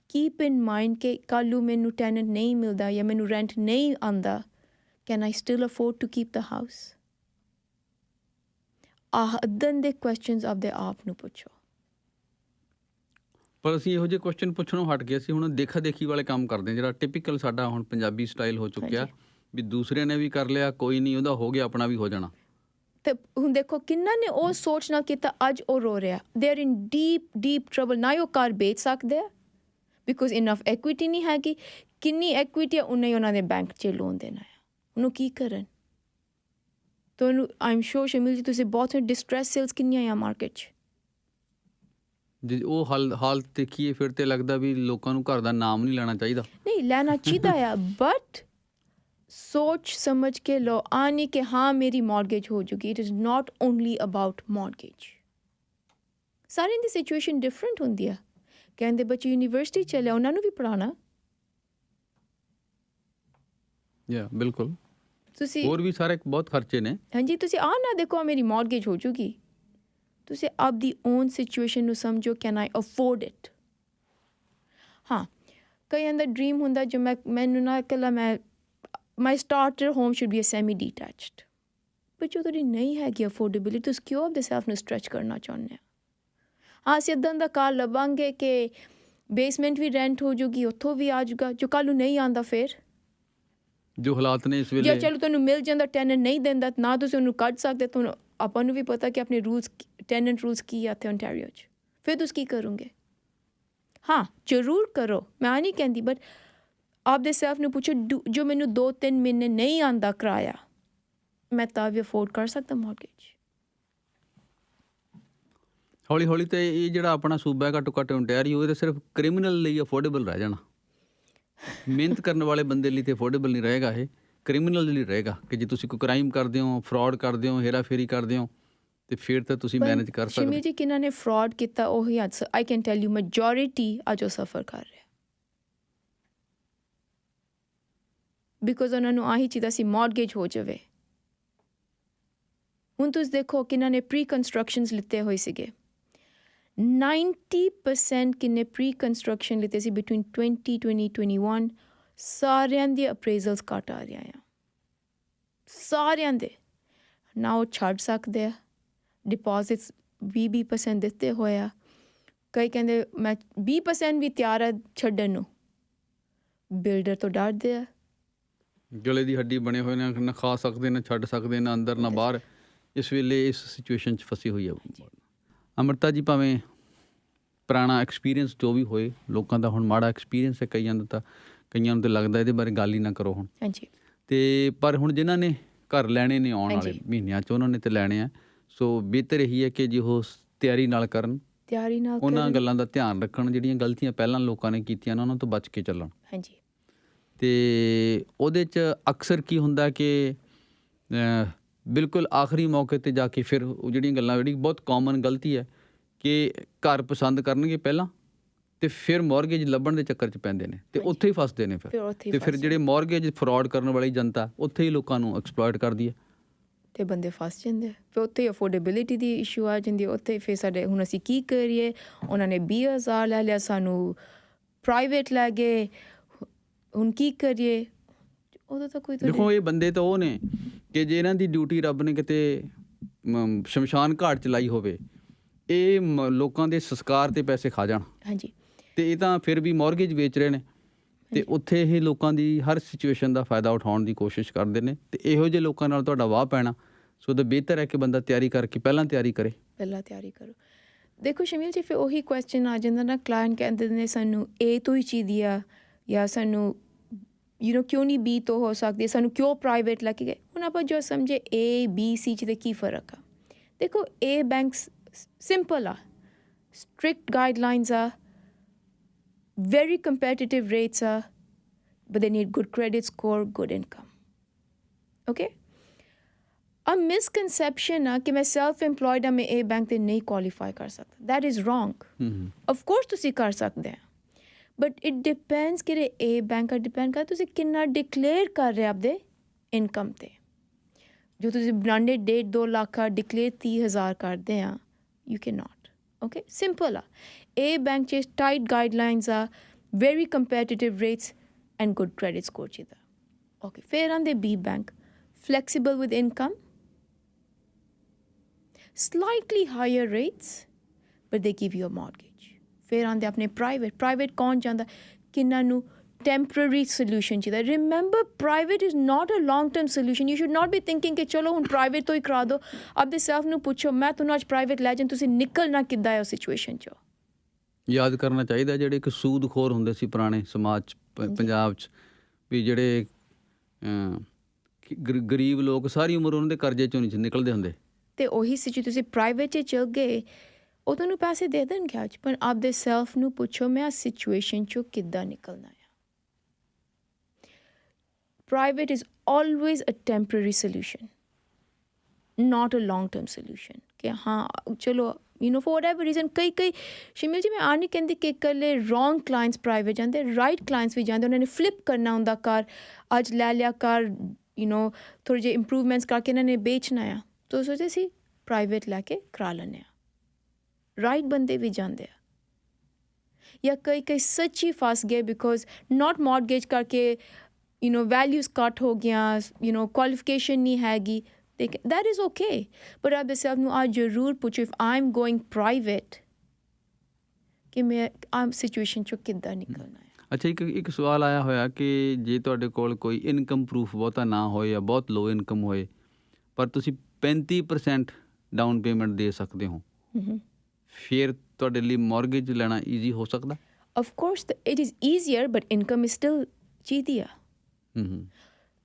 keep in mind ਕਿ ਕੱਲ੍ਹ ਨੂੰ ਮੈਨੂੰ ਟੈਨੈਂਟ ਨਹੀਂ ਮਿਲਦਾ ਜਾਂ ਮੈਨੂੰ ਰੈਂਟ ਨਹੀਂ ਆਉਂਦਾ, can I still afford to keep the house? ਆਹ ਇੱਦਾਂ ਦੇ ਕੁਐਸਚਨਸ ਆਪਦੇ ਆਪ ਨੂੰ ਪੁੱਛੋ। ਪਰ ਅਸੀਂ ਇਹੋ ਜਿਹੇ ਕੁਐਸਚਨ ਪੁੱਛਣੋਂ ਹਟ ਗਏ, ਅਸੀਂ ਹੁਣ ਦੇਖਾ ਦੇਖੀ ਵਾਲੇ ਕੰਮ ਕਰਦੇ ਹਾਂ, ਜਿਹੜਾ ਟਿਪੀਕਲ ਸਾਡਾ ਹੁਣ ਪੰਜਾਬੀ ਸਟਾਈਲ ਹੋ ਚੁੱਕਿਆ ਵੀ ਦੂਸਰਿਆਂ ਨੇ ਵੀ ਕਰ ਲਿਆ, ਕੋਈ ਨਹੀਂ ਉਹਦਾ ਹੋ ਗਿਆ, ਆਪਣਾ ਵੀ ਹੋ ਜਾਣਾ। ਤੇ ਹੁਣ ਦੇਖੋ ਕਿੰਨਾ ਨੇ ਉਹ ਸੋਚ ਨਾਲ ਕੀਤਾ, ਅੱਜ ਉਹ ਰੋ ਰਿਹਾ, they are in deep trouble. ਨਾ ਉਹ ਕਾਰ ਵੇਚ ਸਕਦੇ ਆ ਬਿਕੋਜ਼ ਇਨਫ ਐਕੁਇਟੀ ਨਹੀਂ ਹੈਗੀ, ਕਿੰਨੀ ਐਕੁਇਟੀ ਆ ਉਨਾ ਹੀ ਉਹਨਾਂ ਦੇ ਬੈਂਕ 'ਚ ਲੋਨ ਦੇਣਾ ਆ, ਉਹਨੂੰ ਕੀ ਕਰਨ? ਤੁਹਾਨੂੰ ਆਈ ਐਮ ਸ਼ੋਰ ਸ਼ਮੀਲ ਜੀ ਤੁਸੀਂ ਬਹੁਤ ਡਿਸਟਰੈਸ ਸੇਲਸ ਕਿੰਨੀਆਂ ਆ ਮਾਰਕੀਟ 'ਚ। ਜੇ ਉਹ ਹਾਲਤ ਦੇਖੀਏ ਫਿਰ ਤੇ ਲੱਗਦਾ ਵੀ ਲੋਕਾਂ ਨੂੰ ਘਰ ਦਾ ਨਾਮ ਨਹੀਂ ਲੈਣਾ ਚਾਹੀਦਾ। ਨਹੀਂ ਲੈਣਾ ਚਾਹੀਦਾ ਆ, ਬਟ सोच समझ के लो, आने के हाँ मेरी मॉर्गेज हो चुकी। It is not only about mortgage, ਸਾਰਿਆਂ ਦੀ ਸਿਚੁਏਸ਼ਨ ਡਿਫਰੈਂਟ ਹੁੰਦੀ ਆ। ਕਹਿੰਦੇ ਬੱਚੇ ਯੂਨੀਵਰਸਿਟੀ ਚੱਲਿਆ, ਉਹਨਾਂ ਨੂੰ ਵੀ ਪੜ੍ਹਾਉਣਾ। ਬਿਲਕੁਲ। ਤੁਸੀਂ ਹੋਰ ਵੀ ਸਾਰੇ ਬਹੁਤ ਖਰਚੇ ਨੇ। ਹਾਂਜੀ, ਤੁਸੀਂ ਆਹ ਨਾ ਦੇਖੋ ਮੇਰੀ ਮੌਰਗੇਜ ਹੋ ਜੂਗੀ। ਤੁਸੀਂ ਆਪਦੀ ਓਨ ਸਿਚੁਏਸ਼ਨ ਨੂੰ ਸਮਝੋ, ਕੈਨ ਆਈ ਅਫੋਰਡ ਇਟ। ਹਾਂ, ਕਈਆਂ ਦਾ ਡਰੀਮ ਹੁੰਦਾ ਜੋ ਮੈਨੂੰ ਨਾ ਇਕੱਲਾ my starter home should be a semi detached, ਪਰ ਜੋ ਤੁਹਾਡੀ ਨਹੀਂ ਹੈਗੀ ਅਫੋਰਡੇਬਿਲਿਟੀ, ਤੁਸੀਂ ਕਿਉਂ ਆਪਦੇ ਸੈਲਫ ਨੂੰ ਸਟਰੈਚ ਕਰਨਾ ਚਾਹੁੰਦੇ ਹੋ? ਹਾਂ, ਅਸੀਂ ਇੱਦਾਂ ਦਾ ਕਾਰ ਲੱਭਾਂਗੇ ਕਿ ਬੇਸਮੈਂਟ ਵੀ ਰੈਂਟ ਹੋ ਜੂਗੀ, ਉੱਥੋਂ ਵੀ ਆ ਜੂਗਾ, ਜੋ ਕੱਲ੍ਹ ਨੂੰ ਨਹੀਂ ਆਉਂਦਾ ਫਿਰ ਜੋ ਹਾਲਾਤ ਨੇ ਇਸ ਜਾਂ ਵੇਲੇ। ਚਲੋ ਤੁਹਾਨੂੰ ਮਿਲ ਜਾਂਦਾ, ਟੈਨੈਂਟ ਨਹੀਂ ਦਿੰਦਾ ਨਾ, ਤੁਸੀਂ ਉਹਨੂੰ ਕੱਢ ਸਕਦੇ। ਤੁਹਾਨੂੰ ਆਪਾਂ ਨੂੰ ਵੀ ਪਤਾ ਕਿ ਆਪਣੇ ਰੂਲਸ, ਟੈਨੈਂਟ ਰੂਲਸ ਕੀ ਆ ਇੱਥੇ ਓਨਟਾਰੀਓ 'ਚ। ਫਿਰ ਤੁਸੀਂ ਕੀ ਕਰੋਗੇ? ਹਾਂ, ਜ਼ਰੂਰ ਕਰੋ, ਮੈਂ ਨਹੀਂ ਕਹਿੰਦੀ, ਬਟ ਆਪਦੇ ਸੈਲਫ ਨੂੰ ਪੁੱਛੋ, ਜੋ ਮੈਨੂੰ 2-3 ਮਹੀਨੇ ਨਹੀਂ ਆਉਂਦਾ ਕਿਰਾਇਆ, ਮੈਂ ਤਾਂ ਵੀ ਅਫੋਰਡ ਕਰ ਸਕਦਾ ਮੌਰਗੇਜ। ਹੌਲੀ ਹੌਲੀ ਤੇ ਇਹ ਜਿਹੜਾ ਆਪਣਾ ਸੂਬਾ ਹੈ ਘੱਟੋ ਘੱਟ ਓਨਟਾਰੀਓ, ਇਹ ਤਾਂ ਸਿਰਫ ਕ੍ਰਿਮੀਨਲ ਲਈ ਅਫੋਰਡੇਬਲ ਰਹਿ ਜਾਣਾ। ਮਿਹਨਤ ਕਰਨ ਵਾਲੇ ਬੰਦੇ ਲਈ ਤੇ ਅਫੋਰਡੇਬਲ ਨਹੀਂ ਰਹੇਗਾ, ਇਹ ਕ੍ਰਿਮੀਨਲ ਲਈ ਰਹੇਗਾ ਕਿ ਜੇ ਤੁਸੀਂ ਕੋਈ ਕ੍ਰਾਈਮ ਕਰਦੇ ਹੋ, ਫਰਾਡ ਕਰਦੇ ਹੋ, ਹੇਰਾਫੇਰੀ ਕਰਦੇ ਹੋ, ਤੇ ਫਿਰ ਤਾਂ ਤੁਸੀਂ ਮੈਨੇਜ ਕਰ ਸਕਦੇ। ਸ਼ਮੀ ਜੀ, ਕਿਹਨਾਂ ਨੇ ਫਰਾਡ ਕੀਤਾ ਉਹੀ ਅੱਜ I can tell you majority ਅੱਜ ਉਹ ਸਫਰ ਕਰ ਰਿਹਾ, ਬਿਕੋਜ਼ ਉਹਨਾਂ ਨੂੰ ਆਹੀ ਚਾਹੀਦਾ ਸੀ ਮੌਰਗੇਜ ਹੋ ਜਾਵੇ। ਹੁਣ ਤੁਸੀਂ ਦੇਖੋ ਕਿਹਨਾਂ ਨੇ ਪ੍ਰੀ ਕੰਸਟਰਕਸ਼ਨਸ ਲਿੱਤੇ ਹੋਏ ਸੀਗੇ। 90% ਕਿੰਨੇ ਪ੍ਰੀ ਕੰਸਟਰਕਸ਼ਨ ਲਿੱਤੇ ਸੀ ਬਿਟਵੀਨ 2021 ਸਾਰਿਆਂ ਦੇ ਅਪਰੇਜ਼ਲਸ ਘੱਟ ਆ ਰਿਹਾ ਆ, ਸਾਰਿਆਂ ਦੇ। ਨਾ ਉਹ ਛੱਡ ਸਕਦੇ ਆ, ਡਿਪੋਜ਼ਿਟਸ 20% ਦਿੱਤੇ ਹੋਏ ਆ। ਕਈ ਕਹਿੰਦੇ ਮੈਂ 20% ਵੀ ਤਿਆਰ ਆ ਛੱਡਣ ਨੂੰ, ਬਿਲਡਰ ਤੋਂ ਡਰਦੇ ਆ। ਗਲੇ ਦੀ ਹੱਡੀ ਬਣੇ ਹੋਏ ਨੇ, ਨਾ ਖਾ ਸਕਦੇ, ਨਾ ਛੱਡ ਸਕਦੇ, ਨਾ ਅੰਦਰ ਨਾ ਬਾਹਰ। ਇਸ ਵੇਲੇ ਇਸ ਸਿਚੁਏਸ਼ਨ 'ਚ ਫਸੀ ਹੋਈ ਹੈ ਅੰਮ੍ਰਿਤਾ ਜੀ। ਭਾਵੇਂ ਪੁਰਾਣਾ ਐਕਸਪੀਰੀਅੰਸ ਜੋ ਵੀ ਹੋਏ, ਲੋਕਾਂ ਦਾ ਹੁਣ ਮਾੜਾ ਐਕਸਪੀਰੀਅੰਸ ਹੈ ਕਈਆਂ ਦਾ, ਤਾਂ ਕਈਆਂ ਨੂੰ ਤਾਂ ਲੱਗਦਾ ਇਹਦੇ ਬਾਰੇ ਗੱਲ ਹੀ ਨਾ ਕਰੋ ਹੁਣ। ਹਾਂਜੀ। ਅਤੇ ਪਰ ਹੁਣ ਜਿਨ੍ਹਾਂ ਨੇ ਘਰ ਲੈਣੇ ਨੇ ਆਉਣ ਵਾਲੇ ਮਹੀਨਿਆਂ 'ਚ, ਉਹਨਾਂ ਨੇ ਤਾਂ ਲੈਣੇ ਆ। ਸੋ ਬਿਹਤਰ ਇਹੀ ਹੈ ਕਿ ਜੇ ਉਹ ਤਿਆਰੀ ਨਾਲ ਕਰਨ, ਉਹਨਾਂ ਗੱਲਾਂ ਦਾ ਧਿਆਨ ਰੱਖਣ, ਜਿਹੜੀਆਂ ਗਲਤੀਆਂ ਪਹਿਲਾਂ ਲੋਕਾਂ ਨੇ ਕੀਤੀਆਂ ਨੇ ਉਹਨਾਂ ਤੋਂ ਬਚ ਕੇ ਚੱਲਣ। ਹਾਂਜੀ। ਅਤੇ ਉਹਦੇ 'ਚ ਅਕਸਰ ਕੀ ਹੁੰਦਾ ਕਿ ਬਿਲਕੁਲ ਆਖਰੀ ਮੌਕੇ 'ਤੇ ਜਾ ਕੇ ਫਿਰ ਉਹ ਜਿਹੜੀਆਂ ਗੱਲਾਂ, ਜਿਹੜੀ ਬਹੁਤ ਕਾਮਨ ਗਲਤੀ ਹੈ ਕਿ ਘਰ ਪਸੰਦ ਕਰਨਗੇ ਪਹਿਲਾਂ ਅਤੇ ਫਿਰ ਮੌਰਗੇਜ ਲੱਭਣ ਦੇ ਚੱਕਰ 'ਚ ਪੈਂਦੇ ਨੇ ਅਤੇ ਉੱਥੇ ਹੀ ਫਸਦੇ ਨੇ ਫਿਰ। ਅਤੇ ਫਿਰ ਜਿਹੜੇ ਮੌਰਗੇਜ ਫਰਾਡ ਕਰਨ ਵਾਲੀ ਜਨਤਾ ਉੱਥੇ ਹੀ ਲੋਕਾਂ ਨੂੰ ਐਕਸਪਲੋਇਟ ਕਰਦੀ ਹੈ ਅਤੇ ਬੰਦੇ ਫਸ ਜਾਂਦੇ। ਫਿਰ ਉੱਥੇ ਅਫੋਰਡੇਬਿਲਿਟੀ ਦੀ ਇਸ਼ੂ ਆ ਜਾਂਦੀ, ਉੱਥੇ ਫਿਰ ਸਾਡੇ ਹੁਣ ਅਸੀਂ ਕੀ ਕਰੀਏ? ਉਹਨਾਂ ਨੇ 20,000 ਲੈ ਲਿਆ, ਸਾਨੂੰ ਪ੍ਰਾਈਵੇਟ ਲੈ ਗਏ, ਹੁਣ ਕੀ ਕਰੀਏ? ਉਦੋਂ ਤਾਂ ਕੋਈ ਦੇਖੋ, ਇਹ ਬੰਦੇ ਤਾਂ ਉਹ ਨੇ ਕਿ ਜੇ ਇਹਨਾਂ ਦੀ ਡਿਊਟੀ ਰੱਬ ਨੇ ਕਿਤੇ ਸ਼ਮਸ਼ਾਨ ਘਾਟ 'ਚ ਲਾਈ ਹੋਵੇ, ਇਹ ਲੋਕਾਂ ਦੇ ਸੰਸਕਾਰ 'ਤੇ ਪੈਸੇ ਖਾ ਜਾਣ। ਹਾਂਜੀ। ਅਤੇ ਇਹ ਤਾਂ ਫਿਰ ਵੀ ਮੌਰਗੇਜ ਵੇਚ ਰਹੇ ਨੇ, ਅਤੇ ਉੱਥੇ ਇਹ ਲੋਕਾਂ ਦੀ ਹਰ ਸਿਚੁਏਸ਼ਨ ਦਾ ਫਾਇਦਾ ਉਠਾਉਣ ਦੀ ਕੋਸ਼ਿਸ਼ ਕਰਦੇ ਨੇ। ਅਤੇ ਇਹੋ ਜਿਹੇ ਲੋਕਾਂ ਨਾਲ ਤੁਹਾਡਾ ਵਾਹ ਪੈਣਾ, ਸੋ ਤਾਂ ਬਿਹਤਰ ਹੈ ਕਿ ਬੰਦਾ ਤਿਆਰੀ ਕਰਕੇ ਪਹਿਲਾਂ ਤਿਆਰੀ ਕਰੇ। ਪਹਿਲਾਂ ਤਿਆਰੀ ਕਰੋ। ਦੇਖੋ ਸ਼ਮੀਲ ਜੀ, ਫਿਰ ਉਹੀ ਕੁਐਸਚਨ ਆ ਜਾਂਦਾ ਨਾ, ਕਲਾਇੰਟ ਕਹਿੰਦੇ ਨੇ ਸਾਨੂੰ A ਤੋਂ ਹੀ ਚਾਹੀਦੀ ਆ, ਜਾਂ ਸਾਨੂੰ ਕਿਉਂ ਨਹੀਂ B ਤੋਂ ਹੋ ਸਕਦੀ, ਸਾਨੂੰ ਕਿਉਂ ਪ੍ਰਾਈਵੇਟ ਲੈ ਕੇ ਗਏ? ਹੁਣ ਆਪਾਂ ਜੋ ਸਮਝੇ A, B, C 'ਚ ਤੇ ਕੀ ਫਰਕ ਆ? ਦੇਖੋ, A ਬੈਂਕਸ ਸਿੰਪਲ ਆ, ਸਟ੍ਰਿਕਟ ਗਾਈਡਲਾਈਨਸ ਆ, very competitive rates are, but they need good credit score, good income. Okay? A misconception ਆ ਕਿ ਮੈਂ self employed ਆ, ਮੈਂ A ਬੈਂਕ ਤੇ ਨਹੀਂ ਕੁਆਲੀਫਾਈ ਕਰ ਸਕਦਾ। That is wrong. Of course ਤੁਸੀਂ ਕਰ ਸਕਦੇ ਆ, but it depends ਕਿਹੜੇ A ਬੈਂਕ ਆ, ਡਿਪੈਂਡ ਕਰ ਤੁਸੀਂ ਕਿੰਨਾ ਡਿਕਲੇਅਰ ਕਰ ਰਹੇ ਆਪਦੇ ਇਨਕਮ 'ਤੇ। ਜੋ ਤੁਸੀਂ ਬ੍ਰਾਂਡਡ 1.5-2 ਲੱਖ ਆ, ਡਿਕਲੇਅਰ 30,000 ਕਰਦੇ ਆ, you cannot. Okay? Simple ਆ। A bank 'ਚ tight guidelines ਆ, very competitive rates and good credit score ਚਾਹੀਦਾ। Okay, ਫਿਰ ਆਉਂਦੇ B bank, flexible with income, slightly higher rates, but they give you a mortgage. ਫਿਰ ਆਉਂਦੇ ਆਪਣੇ private ਕੌਣ ਜਾਂਦਾ? ਕਿੰਨਾਂ ਨੂੰ temporary solution ਚਾਹੀਦਾ। Remember, private is not a long-term solution. You should not be thinking ਕਿ ਚਲੋ ਹੁਣ private ਤੋਂ ਹੀ ਕਰਾ ਦਿਓ। ਆਪਦੇ ਸੈਲਫ ਨੂੰ ਪੁੱਛੋ, ਮੈਂ ਤੁਹਾਨੂੰ ਅੱਜ private ਲੈ ਜਾਂ, ਤੁਸੀਂ ਨਿਕਲਣਾ ਕਿੱਦਾਂ ਹੈ ਉਸ ਸਿਚੁਏਸ਼ਨ 'ਚੋਂ? ਯਾਦ ਕਰਨਾ ਚਾਹੀਦਾ ਜਿਹੜੇ ਇੱਕ ਸੂਦਖੋਰ ਹੁੰਦੇ ਸੀ ਪੁਰਾਣੇ ਸਮਾਜ 'ਚ, ਪੰਜਾਬ 'ਚ, ਵੀ ਜਿਹੜੇ ਗਰੀਬ ਲੋਕ ਸਾਰੀ ਉਮਰ ਉਹਨਾਂ ਦੇ ਕਰਜ਼ੇ 'ਚੋਂ ਨਹੀਂ ਨਿਕਲਦੇ ਹੁੰਦੇ। ਅਤੇ ਉਹੀ ਤੁਸੀਂ ਪ੍ਰਾਈਵੇਟ 'ਚ ਚਲ ਗਏ, ਉਹ ਤੁਹਾਨੂੰ ਪੈਸੇ ਦੇ ਦੇਣਗੇ ਅੱਜ, ਪਰ ਆਪਦੇ ਸੈਲਫ ਨੂੰ ਪੁੱਛੋ ਮੈਂ ਆ ਸਿਚੁਏਸ਼ਨ 'ਚੋਂ ਕਿੱਦਾਂ ਨਿਕਲਣਾ ਆ। Private is always a temporary solution, not a long-term solution. ਕਿ ਹਾਂ ਚਲੋ ਫॉर whatever reason ਕਈ ਸ਼ਿਮਿਲ ਜੀ ਮੈਂ ਆ ਨਹੀਂ ਕਹਿੰਦੀ ਕਿ ਇਕੱਲੇ ਰੋਂਗ ਕਲਾਇੰਟਸ ਪ੍ਰਾਈਵੇਟ ਜਾਂਦੇ, ਰਾਈਟ ਕਲਾਇੰਟਸ ਵੀ ਜਾਂਦੇ, ਉਹਨਾਂ ਨੇ ਫਲਿੱਪ ਕਰਨਾ ਹੁੰਦਾ ਘਰ, ਅੱਜ ਲੈ ਲਿਆ ਘਰ ਥੋੜ੍ਹੇ ਜਿਹੇ ਇੰਪਰੂਵਮੈਂਟਸ ਕਰਕੇ ਇਹਨਾਂ ਨੇ ਵੇਚਣਾ ਆ, ਤਾਂ ਸੋਚਦੇ ਸੀ ਪ੍ਰਾਈਵੇਟ ਲੈ ਕੇ ਕਰਾ ਲੈਂਦੇ ਆ, ਰਾਈਟ ਬੰਦੇ ਵੀ ਜਾਂਦੇ ਆ। ਜਾਂ ਕਈ ਸੱਚੀ ਫਸ ਗਏ ਬਿਕੋਜ਼ ਨਾਟ ਮੌਰਗੇਜ ਕਰਕੇ ਵੈਲਿਊਜ਼ ਕੱਟ ਹੋ ਗਿਆ, ਕੁਆਲੀਫਿਕੇਸ਼ਨ ਨਹੀਂ ਹੈਗੀ, that is okay, but ਆਪ self ਨੂੰ ਆ ਜ਼ਰੂਰ ਪੁੱਛੋ if I'm going private ਕਿ ਮੈਂ ਆਮ ਸਿਚੁਏਸ਼ਨ ਚੋਂ ਕਿੱਦਾਂ ਨਿਕਲਣਾ ਹੈ। ਅੱਛਾ, ਇੱਕ ਸਵਾਲ ਆਇਆ ਹੋਇਆ ਕਿ ਜੇ ਤੁਹਾਡੇ ਕੋਲ ਕੋਈ ਇਨਕਮ ਪ੍ਰੂਫ ਬਹੁਤਾ ਨਾ ਹੋਏ ਜਾਂ ਬਹੁਤ ਲੋ ਇਨਕਮ ਹੋਏ ਪਰ ਤੁਸੀਂ 35% ਡਾਊਨ ਪੇਮੈਂਟ ਦੇ ਸਕਦੇ ਹੋ, ਫਿਰ ਤੁਹਾਡੇ ਲਈ ਮੌਰਗੇਜ ਲੈਣਾ ਈਜ਼ੀ ਹੋ ਸਕਦਾ? Of course it is easier, but income is still ਚਾਹੀਦੀ ਆ।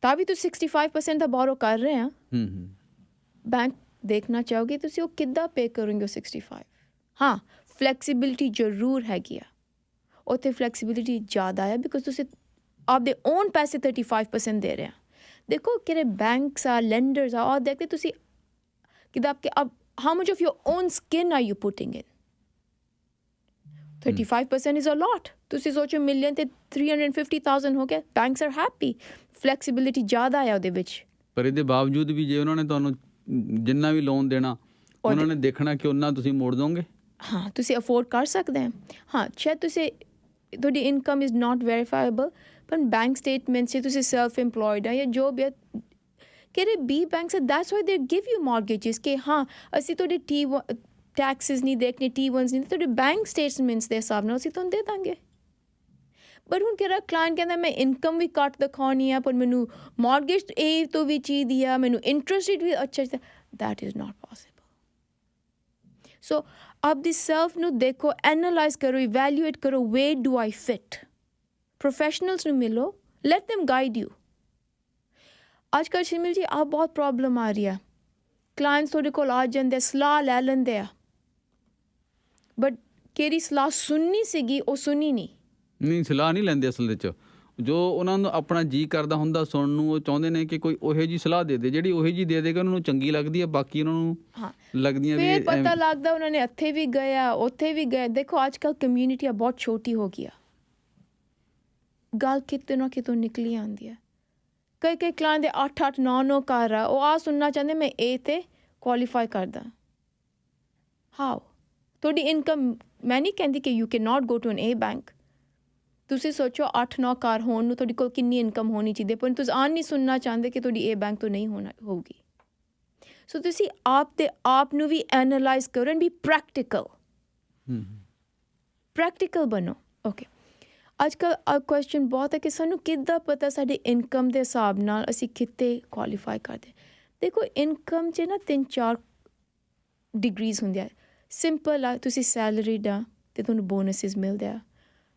ਤਾਂ ਵੀ ਤੁਸੀਂ 65% ਦਾ ਬੋਰੋ ਕਰ ਰਹੇ ਆ, ਬੈਂਕ ਦੇਖਣਾ ਚਾਹੋਗੇ ਤੁਸੀਂ ਉਹ ਕਿੱਦਾਂ ਪੇ ਕਰੋਗੇ ਉਹ 65। ਹਾਂ, ਫਲੈਕਸੀਬਿਲਿਟੀ ਜ਼ਰੂਰ ਹੈਗੀ ਆ, ਉੱਥੇ ਫਲੈਕਸੀਬਿਲਿਟੀ ਜ਼ਿਆਦਾ ਆ ਬਿਕੋਜ਼ ਤੁਸੀਂ ਆਪਦੇ ਓਨ ਪੈਸੇ 35% ਦੇ ਰਹੇ ਆ। ਦੇਖੋ ਕਿਹੜੇ ਬੈਂਕਸ ਆ, ਲੈਂਡਰਸ ਆ, ਔਰ ਦੇਖਦੇ ਤੁਸੀਂ ਕਿੱਦਾਂ ਕਿ ਅਬ how much of your own skin are you putting in? 35% is a lot. ਤੁਸੀਂ ਸੋਚੋ ਮਿਲੀਅਨ ਤੇ 350,000 ਹੋ ਗਿਆ, ਬੈਂਕਸ ਆਰ ਹੈਪੀ, ਫਲੈਕਸੀਬਿਲਿਟੀ ਜ਼ਿਆਦਾ ਆ ਉਹਦੇ ਵਿੱਚ। ਪਰ ਇਹਦੇ ਬਾਵਜੂਦ ਵੀ ਜੇ ਉਹਨਾਂ ਨੇ ਤੁਹਾਨੂੰ ਜਿੰਨਾ ਵੀ ਲੋਨ ਦੇਣਾ ਉਹਨਾਂ ਨੇ ਦੇਖਣਾ ਕਿ ਉਹਨਾਂ ਤੁਸੀਂ ਮੋੜ ਦੋਗੇ। ਹਾਂ, ਤੁਸੀਂ ਅਫੋਰਡ ਕਰ ਸਕਦੇ ਹੋ। ਹਾਂ, ਸ਼ਾਇਦ ਤੁਸੀਂ ਤੁਹਾਡੀ ਇਨਕਮ ਇਜ਼ ਨਾਟ ਵੈਰੀਫਾਈਬਲ, ਪਰ ਬੈਂਕ ਸਟੇਟਮੈਂਟ 'ਚ ਤੁਸੀਂ ਸੈਲਫ ਇੰਪਲੋਇਡ ਆ ਜਾਂ ਜੋ ਵੀ ਕਿਹੜੇ ਬੀ ਬੈਂਕਸ ਆ, that's why they give you mortgages ਕਿ ਹਾਂ ਅਸੀਂ ਤੁਹਾਡੇ ਟੈਕਸਿਸ ਨਹੀਂ ਦੇਖਣੇ, T1s ਨਹੀਂ, ਤੁਹਾਡੇ ਬੈਂਕ ਸਟੇਟਮੈਂਟਸ ਦੇ ਹਿਸਾਬ ਨਾਲ ਅਸੀਂ ਤੁਹਾਨੂੰ ਦੇ ਦਾਂਗੇ। ਬਟ ਹੁਣ ਕਿਹੜਾ ਕਲਾਇੰਟ ਕਹਿੰਦਾ ਮੈਂ ਇਨਕਮ ਵੀ ਘੱਟ ਦਿਖਾਉਣੀ ਆ ਪਰ ਮੈਨੂੰ ਮੌਰਗੇਜ ਇਹ ਤੋਂ ਵੀ ਚਾਹੀਦੀ ਆ, ਮੈਨੂੰ ਇੰਟਰਸਟ ਰੇਟ ਵੀ ਅੱਛਾ, ਦੈਟ ਇਜ਼ ਨਾਟ ਪੋਸੀਬਲ। ਸੋ ਆਪਦੀ ਸੈਲਫ ਨੂੰ ਦੇਖੋ, ਐਨਾਲਾਈਜ਼ ਕਰੋ, ਇਵੈਲੂਏਟ ਕਰੋ, wear do I fit. Professionals ਨੂੰ ਮਿਲੋ, ਲੈਟ ਦੈਮ ਗਾਈਡ ਯੂ। ਅੱਜ ਕੱਲ੍ਹ ਸ਼ਿਮਿਲ ਜੀ ਆਹ ਬਹੁਤ ਪ੍ਰੋਬਲਮ ਆ ਰਹੀ ਆ, ਕਲਾਇੰਟਸ ਤੁਹਾਡੇ ਕੋਲ ਆ ਜਾਂਦੇ, ਸਲਾਹ ਲੈ ਲੈਂਦੇ ਆ, ਬਟ ਕਿਹੜੀ ਸਲਾਹ ਸੁਣਨੀ ਸੀਗੀ ਉਹ ਸੁਣੀ ਨਹੀਂ, ਸਲਾਹ ਨਹੀਂ ਲੈਂਦੇ ਅਸਲ ਵਿੱਚ। ਜੋ ਉਹਨਾਂ ਨੂੰ ਆਪਣਾ ਜੀਅ ਕਰਦਾ ਹੁੰਦਾ ਸੁਣਨ ਨੂੰ, ਉਹ ਚਾਹੁੰਦੇ ਨੇ ਕਿ ਕੋਈ ਉਹੋ ਜਿਹੀ ਸਲਾਹ ਦੇ ਦੇ ਜਿਹੜੀ ਉਹੋ ਜਿਹੀ ਦੇ ਦੇਗਾ ਉਹਨਾਂ ਨੂੰ ਚੰਗੀ ਲੱਗਦੀ ਹੈ, ਬਾਕੀ ਉਹਨਾਂ ਨੂੰ ਲੱਗਦੀਆਂ ਫਿਰ ਪਤਾ ਲੱਗਦਾ ਉਹਨਾਂ ਨੇ ਇੱਥੇ ਵੀ ਗਿਆ ਉੱਥੇ ਵੀ ਗਏ। ਦੇਖੋ ਅੱਜ ਕੱਲ੍ਹ ਕਮਿਊਨਿਟੀ ਬਹੁਤ ਛੋਟੀ ਹੋ ਗਈ ਆ, ਗੱਲ ਕਿਤੇ ਨਾ ਕਿਤੋਂ ਨਿਕਲੀ ਆਉਂਦੀ ਆ। ਕਈ ਕਲਾਇੰਟ ਦੇ 8-8 9-9 ਘਰ ਆ, ਉਹ ਆ ਸੁਣਨਾ ਚਾਹੁੰਦੇ ਮੈਂ ਇਹ ਤੇ ਕੁਆਲੀਫਾਈ ਕਰਦਾ। ਹਾਓ ਤੁਹਾਡੀ ਇਨਕਮ, ਮੈਂ ਨਹੀਂ ਕਹਿੰਦੀ ਕਿ you can not go to an a bank. ਤੁਸੀਂ ਸੋਚੋ 8-9 ਘਰ ਹੋਣ ਨੂੰ ਤੁਹਾਡੇ ਕੋਲ ਕਿੰਨੀ ਇਨਕਮ ਹੋਣੀ ਚਾਹੀਦੀ, ਪਰ ਤੁਸੀਂ ਆਹ ਨਹੀਂ ਸੁਣਨਾ ਚਾਹੁੰਦੇ ਕਿ ਤੁਹਾਡੀ ਏ ਬੈਂਕ ਤੋਂ ਨਹੀਂ ਹੋਊਗੀ। ਸੋ ਤੁਸੀਂ ਆਪ ਨੂੰ ਵੀ ਐਨਾਲਾਈਜ਼ ਕਰੋ ਐਂਡ ਬੀ ਪ੍ਰੈਕਟੀਕਲ ਬਣੋ। ਓਕੇ, ਅੱਜ ਕੱਲ੍ਹ ਕੁਐਸਚਨ ਬਹੁਤ ਹੈ ਕਿ ਸਾਨੂੰ ਕਿੱਦਾਂ ਪਤਾ ਸਾਡੇ ਇਨਕਮ ਦੇ ਹਿਸਾਬ ਨਾਲ ਅਸੀਂ ਕਿੱਥੇ ਕੁਆਲੀਫਾਈ ਕਰਦੇ। ਦੇਖੋ ਇਨਕਮ 'ਚ ਨਾ 3-4 ਡਿਗਰੀਜ਼ ਹੁੰਦੀਆਂ। ਸਿੰਪਲ ਆ, ਤੁਸੀਂ ਸੈਲਰੀਡ ਆ ਅਤੇ ਤੁਹਾਨੂੰ ਬੋਨਸਿਸ ਮਿਲਦੇ ਆ।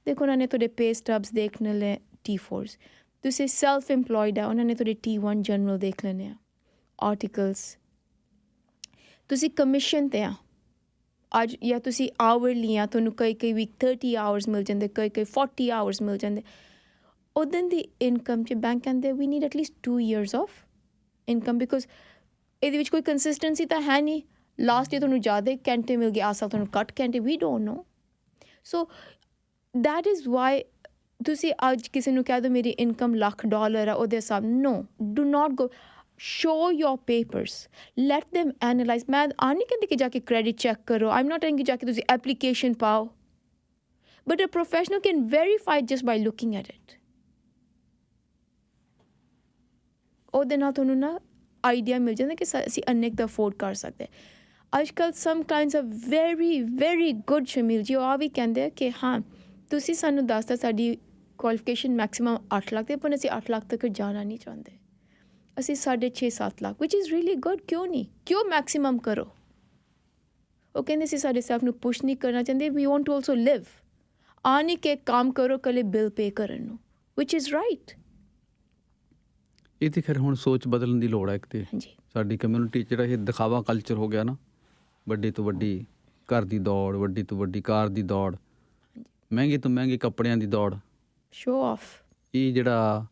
ਦੇਖੋ ਉਹਨਾਂ ਨੇ ਤੁਹਾਡੇ ਪੇ ਸਟੱਬਸ ਦੇਖ ਲੈਣੇ, T4s। ਤੁਸੀਂ ਸੈਲਫ ਇੰਪਲੋਇਡ ਆ, ਉਹਨਾਂ ਨੇ ਤੁਹਾਡੇ T1 ਜਨਰਲ ਦੇਖ ਲੈਣੇ ਆ, ਆਰਟੀਕਲਸ। ਤੁਸੀਂ ਕਮਿਸ਼ਨ 'ਤੇ ਆ ਅੱਜ, ਜਾਂ ਤੁਸੀਂ ਆਵਰਲੀ ਆ, ਤੁਹਾਨੂੰ ਕਈ ਵੀਕ 30 ਆਵਰਸ ਮਿਲ ਜਾਂਦੇ, ਕਈ 40 ਆਵਰਸ ਮਿਲ ਜਾਂਦੇ। ਉੱਦਾਂ ਦੀ ਇਨਕਮ 'ਚ ਬੈਂਕ ਕਹਿੰਦੇ we need at least 2 years of income, because ਇਹਦੇ ਵਿੱਚ ਕੋਈ ਕੰਸਿਸਟੈਂਸੀ ਤਾਂ ਹੈ ਨਹੀਂ। ਲਾਸਟ ਈਅਰ ਤੁਹਾਨੂੰ ਜ਼ਿਆਦਾ ਘੰਟੇ ਮਿਲ ਗਏ, ਆਹ ਸਾਲ ਤੁਹਾਨੂੰ ਘੱਟ ਘੰਟੇ, we don't know. So that is why ਤੁਸੀਂ ਅੱਜ ਕਿਸੇ ਨੂੰ ਕਹਿ ਦਿਓ ਮੇਰੀ ਇਨਕਮ $1,00,000 ਆ, ਉਹਦੇ ਹਿਸਾਬ no, do not go. show your papers, let them analyze। ਮੈਂ ਆ ਨਹੀਂ ਕਹਿੰਦੀ ਕਿ ਜਾ ਕੇ ਕ੍ਰੈਡਿਟ ਚੈੱਕ ਕਰੋ, ਆਈ ਐਮ ਨਾਟ saying ਕਿ ਜਾ ਕੇ ਤੁਸੀਂ ਐਪਲੀਕੇਸ਼ਨ ਪਾਓ, but a professional can verify just by looking at it. ਉਹਦੇ ਨਾਲ ਤੁਹਾਨੂੰ ਨਾ ਆਈਡੀਆ ਮਿਲ ਜਾਂਦਾ ਕਿ ਅਸੀਂ ਇੰਨੇ ਕੁ ਦਾ ਅਫੋਰਡ ਕਰ ਸਕਦੇ। ਅੱਜ ਕੱਲ੍ਹ ਸਮ clients are very good Shamil ਜੀ, ਉਹ ਆ ਵੀ ਕਹਿੰਦੇ ਆ ਕਿ ਹਾਂ ਤੁਸੀਂ ਸਾਨੂੰ ਦੱਸਦਾ ਸਾਡੀ ਕੁਆਲੀਫਿਕੇਸ਼ਨ ਮੈਕਸੀਮਮ 8 ਲੱਖ ਦੀ, ਪਰ ਅਸੀਂ 8 ਲੱਖ ਤੱਕ ਜਾਣਾ ਨਹੀਂ ਚਾਹੁੰਦੇ, ਅਸੀਂ 6.5-7 ਲੱਖ, ਵਿਚ ਇਜ਼ ਰੀਅਲੀ ਗੁੱਡ। ਕਿਉਂ ਨਹੀਂ, ਕਿਉਂ ਮੈਕਸੀਮਮ ਕਰੋ। ਉਹ ਕਹਿੰਦੇ ਅਸੀਂ ਸਾਡੇ ਸੈਲਫ ਨੂੰ ਪੁਸ਼ ਨਹੀਂ ਕਰਨਾ ਚਾਹੁੰਦੇ, ਵੀ ਵਾਂਟ ਟੂ ਆਲਸੋ ਲਿਵ। ਆ ਨਹੀਂ ਕਿ ਕੰਮ ਕਰੋ ਇਕੱਲੇ ਬਿੱਲ ਪੇ ਕਰਨ ਨੂੰ, ਵਿਚ ਇਜ਼ ਰਾਈਟ। ਇਹ ਤਾਂ ਖੈਰ ਹੁਣ ਸੋਚ ਬਦਲਣ ਦੀ ਲੋੜ ਹੈ। ਇੱਕ ਤੇ ਹਾਂਜੀ, ਸਾਡੀ ਕਮਿਊਨਿਟੀ 'ਚ ਜਿਹੜਾ ਇਹ ਦਿਖਾਵਾ ਕਲਚਰ ਹੋ ਗਿਆ ਨਾ, ਵੱਡੀ ਤੋਂ ਵੱਡੀ ਘਰ ਦੀ ਦੌੜ, ਵੱਡੀ ਤੋਂ ਵੱਡੀ ਕਾਰ ਦੀ ਦੌੜ, ਮਹਿੰਗੇ ਤੋਂ ਮਹਿੰਗੇ ਕੱਪੜਿਆਂ ਦੀ ਦੌੜ, ਸ਼ੋ ਆਫ। ਇਹ ਜਿਹੜਾ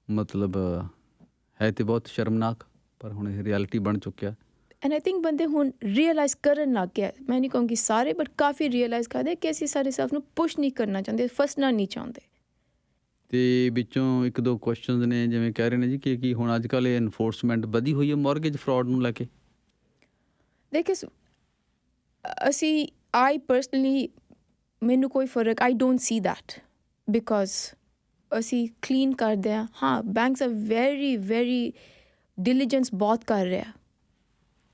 ਮਤਲਬ ਹੈ ਤੇ ਬਹੁਤ ਸ਼ਰਮਨਾਕ, ਪਰ ਹੁਣ ਇਹ ਰਿਐਲਿਟੀ ਬਣ ਚੁੱਕਿਆ। ਐਂਡ ਆਈ ਥਿੰਕ ਬੰਦੇ ਹੁਣ ਰੀਅਲਾਈਜ਼ ਕਰਨ ਲੱਗ ਗਿਆ, ਮੈਂ ਨਹੀਂ ਕਹੂੰਗੀ ਸਾਰੇ ਬਟ ਕਾਫੀ ਰੀਅਲਾਈਜ਼ ਕਰਦੇ ਕਿ ਅਸੀਂ ਸਾਡੇ ਸੈਲਫ ਨੂੰ ਪੁਸ਼ ਨਹੀਂ ਕਰਨਾ ਚਾਹੁੰਦੇ, ਫਸਣਾ ਨਹੀਂ ਚਾਹੁੰਦੇ। ਤੇ ਵਿੱਚੋਂ ਇੱਕ ਦੋ ਕੁਐਸਚਨਸ ਨੇ ਜਿਵੇਂ ਕਹਿ ਰਹੇ ਨੇ ਜੀ ਕਿ ਹੁਣ ਅੱਜ ਕੱਲ੍ਹ ਇਹ ਐਨਫੋਰਸਮੈਂਟ ਵਧੀ ਹੋਈ ਹੈ ਮੌਰਗੇਜ ਫਰਾਡ ਨੂੰ ਲੈ ਕੇ। ਦੇਖੇ ਅਸੀਂ ਆਈ ਪਰਸਨਲੀ ਮੈਨੂੰ ਕੋਈ ਫਰਕ I don't C that because ਅਸੀਂ ਕਲੀਨ ਕਰਦੇ ਹਾਂ। ਹਾਂ banks are very very diligence ਬਹੁਤ ਕਰ ਰਿਹਾ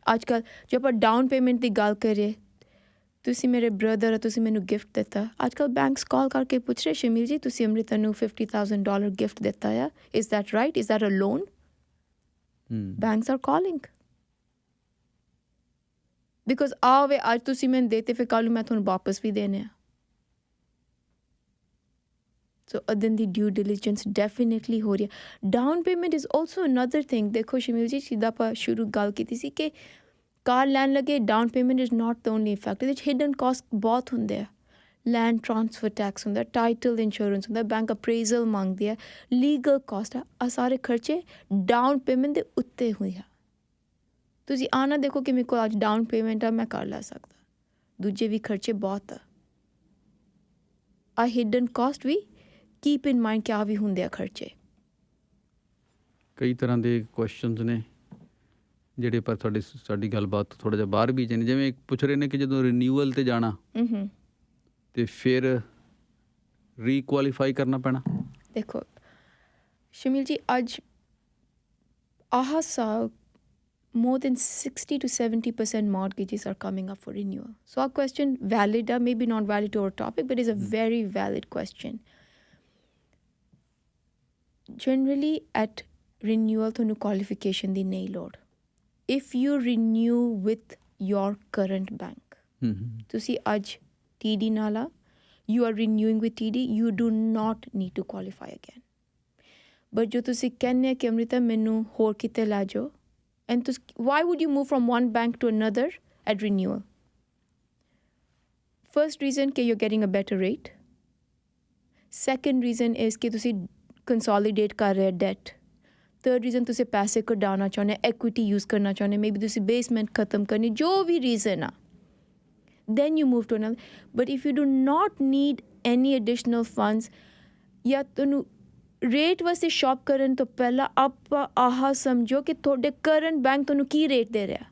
ਅੱਜ ਕੱਲ੍ਹ। ਜੇ ਆਪਾਂ ਡਾਊਨ ਪੇਮੈਂਟ ਦੀ ਗੱਲ ਕਰੀਏ, ਤੁਸੀਂ ਮੇਰੇ ਬ੍ਰਦਰ ਹੋ, ਤੁਸੀਂ ਮੈਨੂੰ ਗਿਫਟ ਦਿੱਤਾ, ਅੱਜ ਕੱਲ੍ਹ ਬੈਂਕਸ ਕਾਲ ਕਰਕੇ ਪੁੱਛ ਰਹੇ ਸ਼ਮੀਲ ਜੀ ਤੁਸੀਂ ਅੰਮ੍ਰਿਤਾ ਨੂੰ $50,000 ਗਿਫਟ ਦਿੱਤਾ ਆ, is that right, is that a loan? Banks are calling because ਆਵੇ ਅੱਜ ਤੁਸੀਂ ਮੈਨੂੰ ਦੇਤੇ ਫਿਰ ਕੱਲ੍ਹ ਨੂੰ ਮੈਂ ਤੁਹਾਨੂੰ ਵਾਪਸ ਵੀ ਦੇਣੇ ਆ। ਸੋ ਅਦਨ ਦੀ ਡਿਊ ਡਿਲੀਜੈਂਸ ਡੈਫੀਨੇਟਲੀ ਹੋ ਰਹੀ ਹੈ। Down payment is also another thing. ਦੇਖੋ ਸ਼ਮੀਲ ਜੀ ਜਿੱਦਾਂ ਆਪਾਂ ਸ਼ੁਰੂ ਗੱਲ ਕੀਤੀ ਸੀ ਕਿ ਕਾਰ ਲੈਣ ਲੱਗੇ down payment is not the only effect, ਇਹਦੇ 'ਚ ਹਿਡਨ ਕਾਸਟ ਬਹੁਤ ਹੁੰਦੇ ਆ। ਲੈਂਡ ਟਰਾਂਸਫਰ ਟੈਕਸ ਹੁੰਦਾ, ਟਾਈਟਲ ਇੰਸ਼ੋਰੈਂਸ ਹੁੰਦਾ, ਬੈਂਕ ਅਪਰੇਜ਼ਲ ਮੰਗਦੇ ਆ, ਲੀਗਲ ਕਾਸਟ ਆ ਸਾਰੇ ਖਰਚੇ ਡਾਊਨ ਪੇਮੈਂਟ ਦੇ ਉੱਤੇ ਹੋਏ ਆ। ਤੁਸੀਂ ਆਹ ਨਾ ਦੇਖੋ ਕਿ ਮੇਰੇ ਕੋਲ ਅੱਜ ਡਾਊਨ ਪੇਮੈਂਟ ਆ ਮੈਂ ਕਰ ਲੈ ਸਕਦਾ, ਦੂਜੇ ਵੀ ਖਰਚੇ ਬਹੁਤ ਆ ਹਿਡਨ ਕਾਸਟ ਵੀ ਕੀਪ ਇਨ ਮਾਈਂਡ ਕਿ ਆ ਵੀ ਹੁੰਦੇ ਆ ਖਰਚੇ। ਕਈ ਤਰ੍ਹਾਂ ਦੇ ਕੁਐਸਚਨਸ ਨੇ ਜਿਹੜੇ ਪਰ ਸਾਡੀ ਗੱਲਬਾਤ ਥੋੜ੍ਹਾ ਜਿਹਾ ਬਾਹਰ ਵੀ ਨੇ, ਜਿਵੇਂ ਪੁੱਛ ਰਹੇ ਨੇ ਕਿ ਜਦੋਂ ਰਿਨਿਊਅਲ 'ਤੇ ਜਾਣਾ ਤੇ ਫਿਰ ਰੀਕੁਆਲੀਫਾਈ ਕਰਨਾ ਪੈਣਾ। ਦੇਖੋ ਸ਼ਮੀਲ ਜੀ ਅੱਜ ਆਹ ਸਾਲ more than 60 to 70% mortgages are coming up for renewal. So our question valid, maybe not valid to our topic, but is a very valid question. Generally at renewal ਤੁਹਾਨੂੰ qualification ਦੀ ਨਹੀਂ ਲੋੜ। If you renew with your current bank, ਤੁਸੀਂ ਅੱਜ TD ਨਾਲ ਆ, you are renewing with TD, you do not need to qualify again. But ਜੋ ਤੁਸੀਂ ਕਹਿੰਦੇ ਕਿ ਅੰਮ੍ਰਿਤਾ ਮੈਨੂੰ ਹੋਰ ਕਿਤੇ ਲੈ ਜਾਓ, and why would you move from one bank to another at renewal? First reason कि you're getting a better rate. Second reason is कि ਤੁਸੀਂ consolidate कर रहे debt. Third reason ਤੁਸੀਂ पैसे कढ़ाना चाहते, equity use करना चाहते, maybe ਤੁਸੀਂ basement ख़त्म करनी, जो भी reason then you move to another. But if you do not need any additional funds, या ਤੁਹਾਨੂੰ ਰੇਟ ਵਾਸਤੇ ਸ਼ੌਪ ਕਰਨ ਤੋਂ ਪਹਿਲਾਂ ਆਪਾਂ ਆਹ ਸਮਝੋ ਕਿ ਤੁਹਾਡੇ ਕਰੰਟ ਬੈਂਕ ਤੁਹਾਨੂੰ ਕੀ ਰੇਟ ਦੇ ਰਿਹਾ।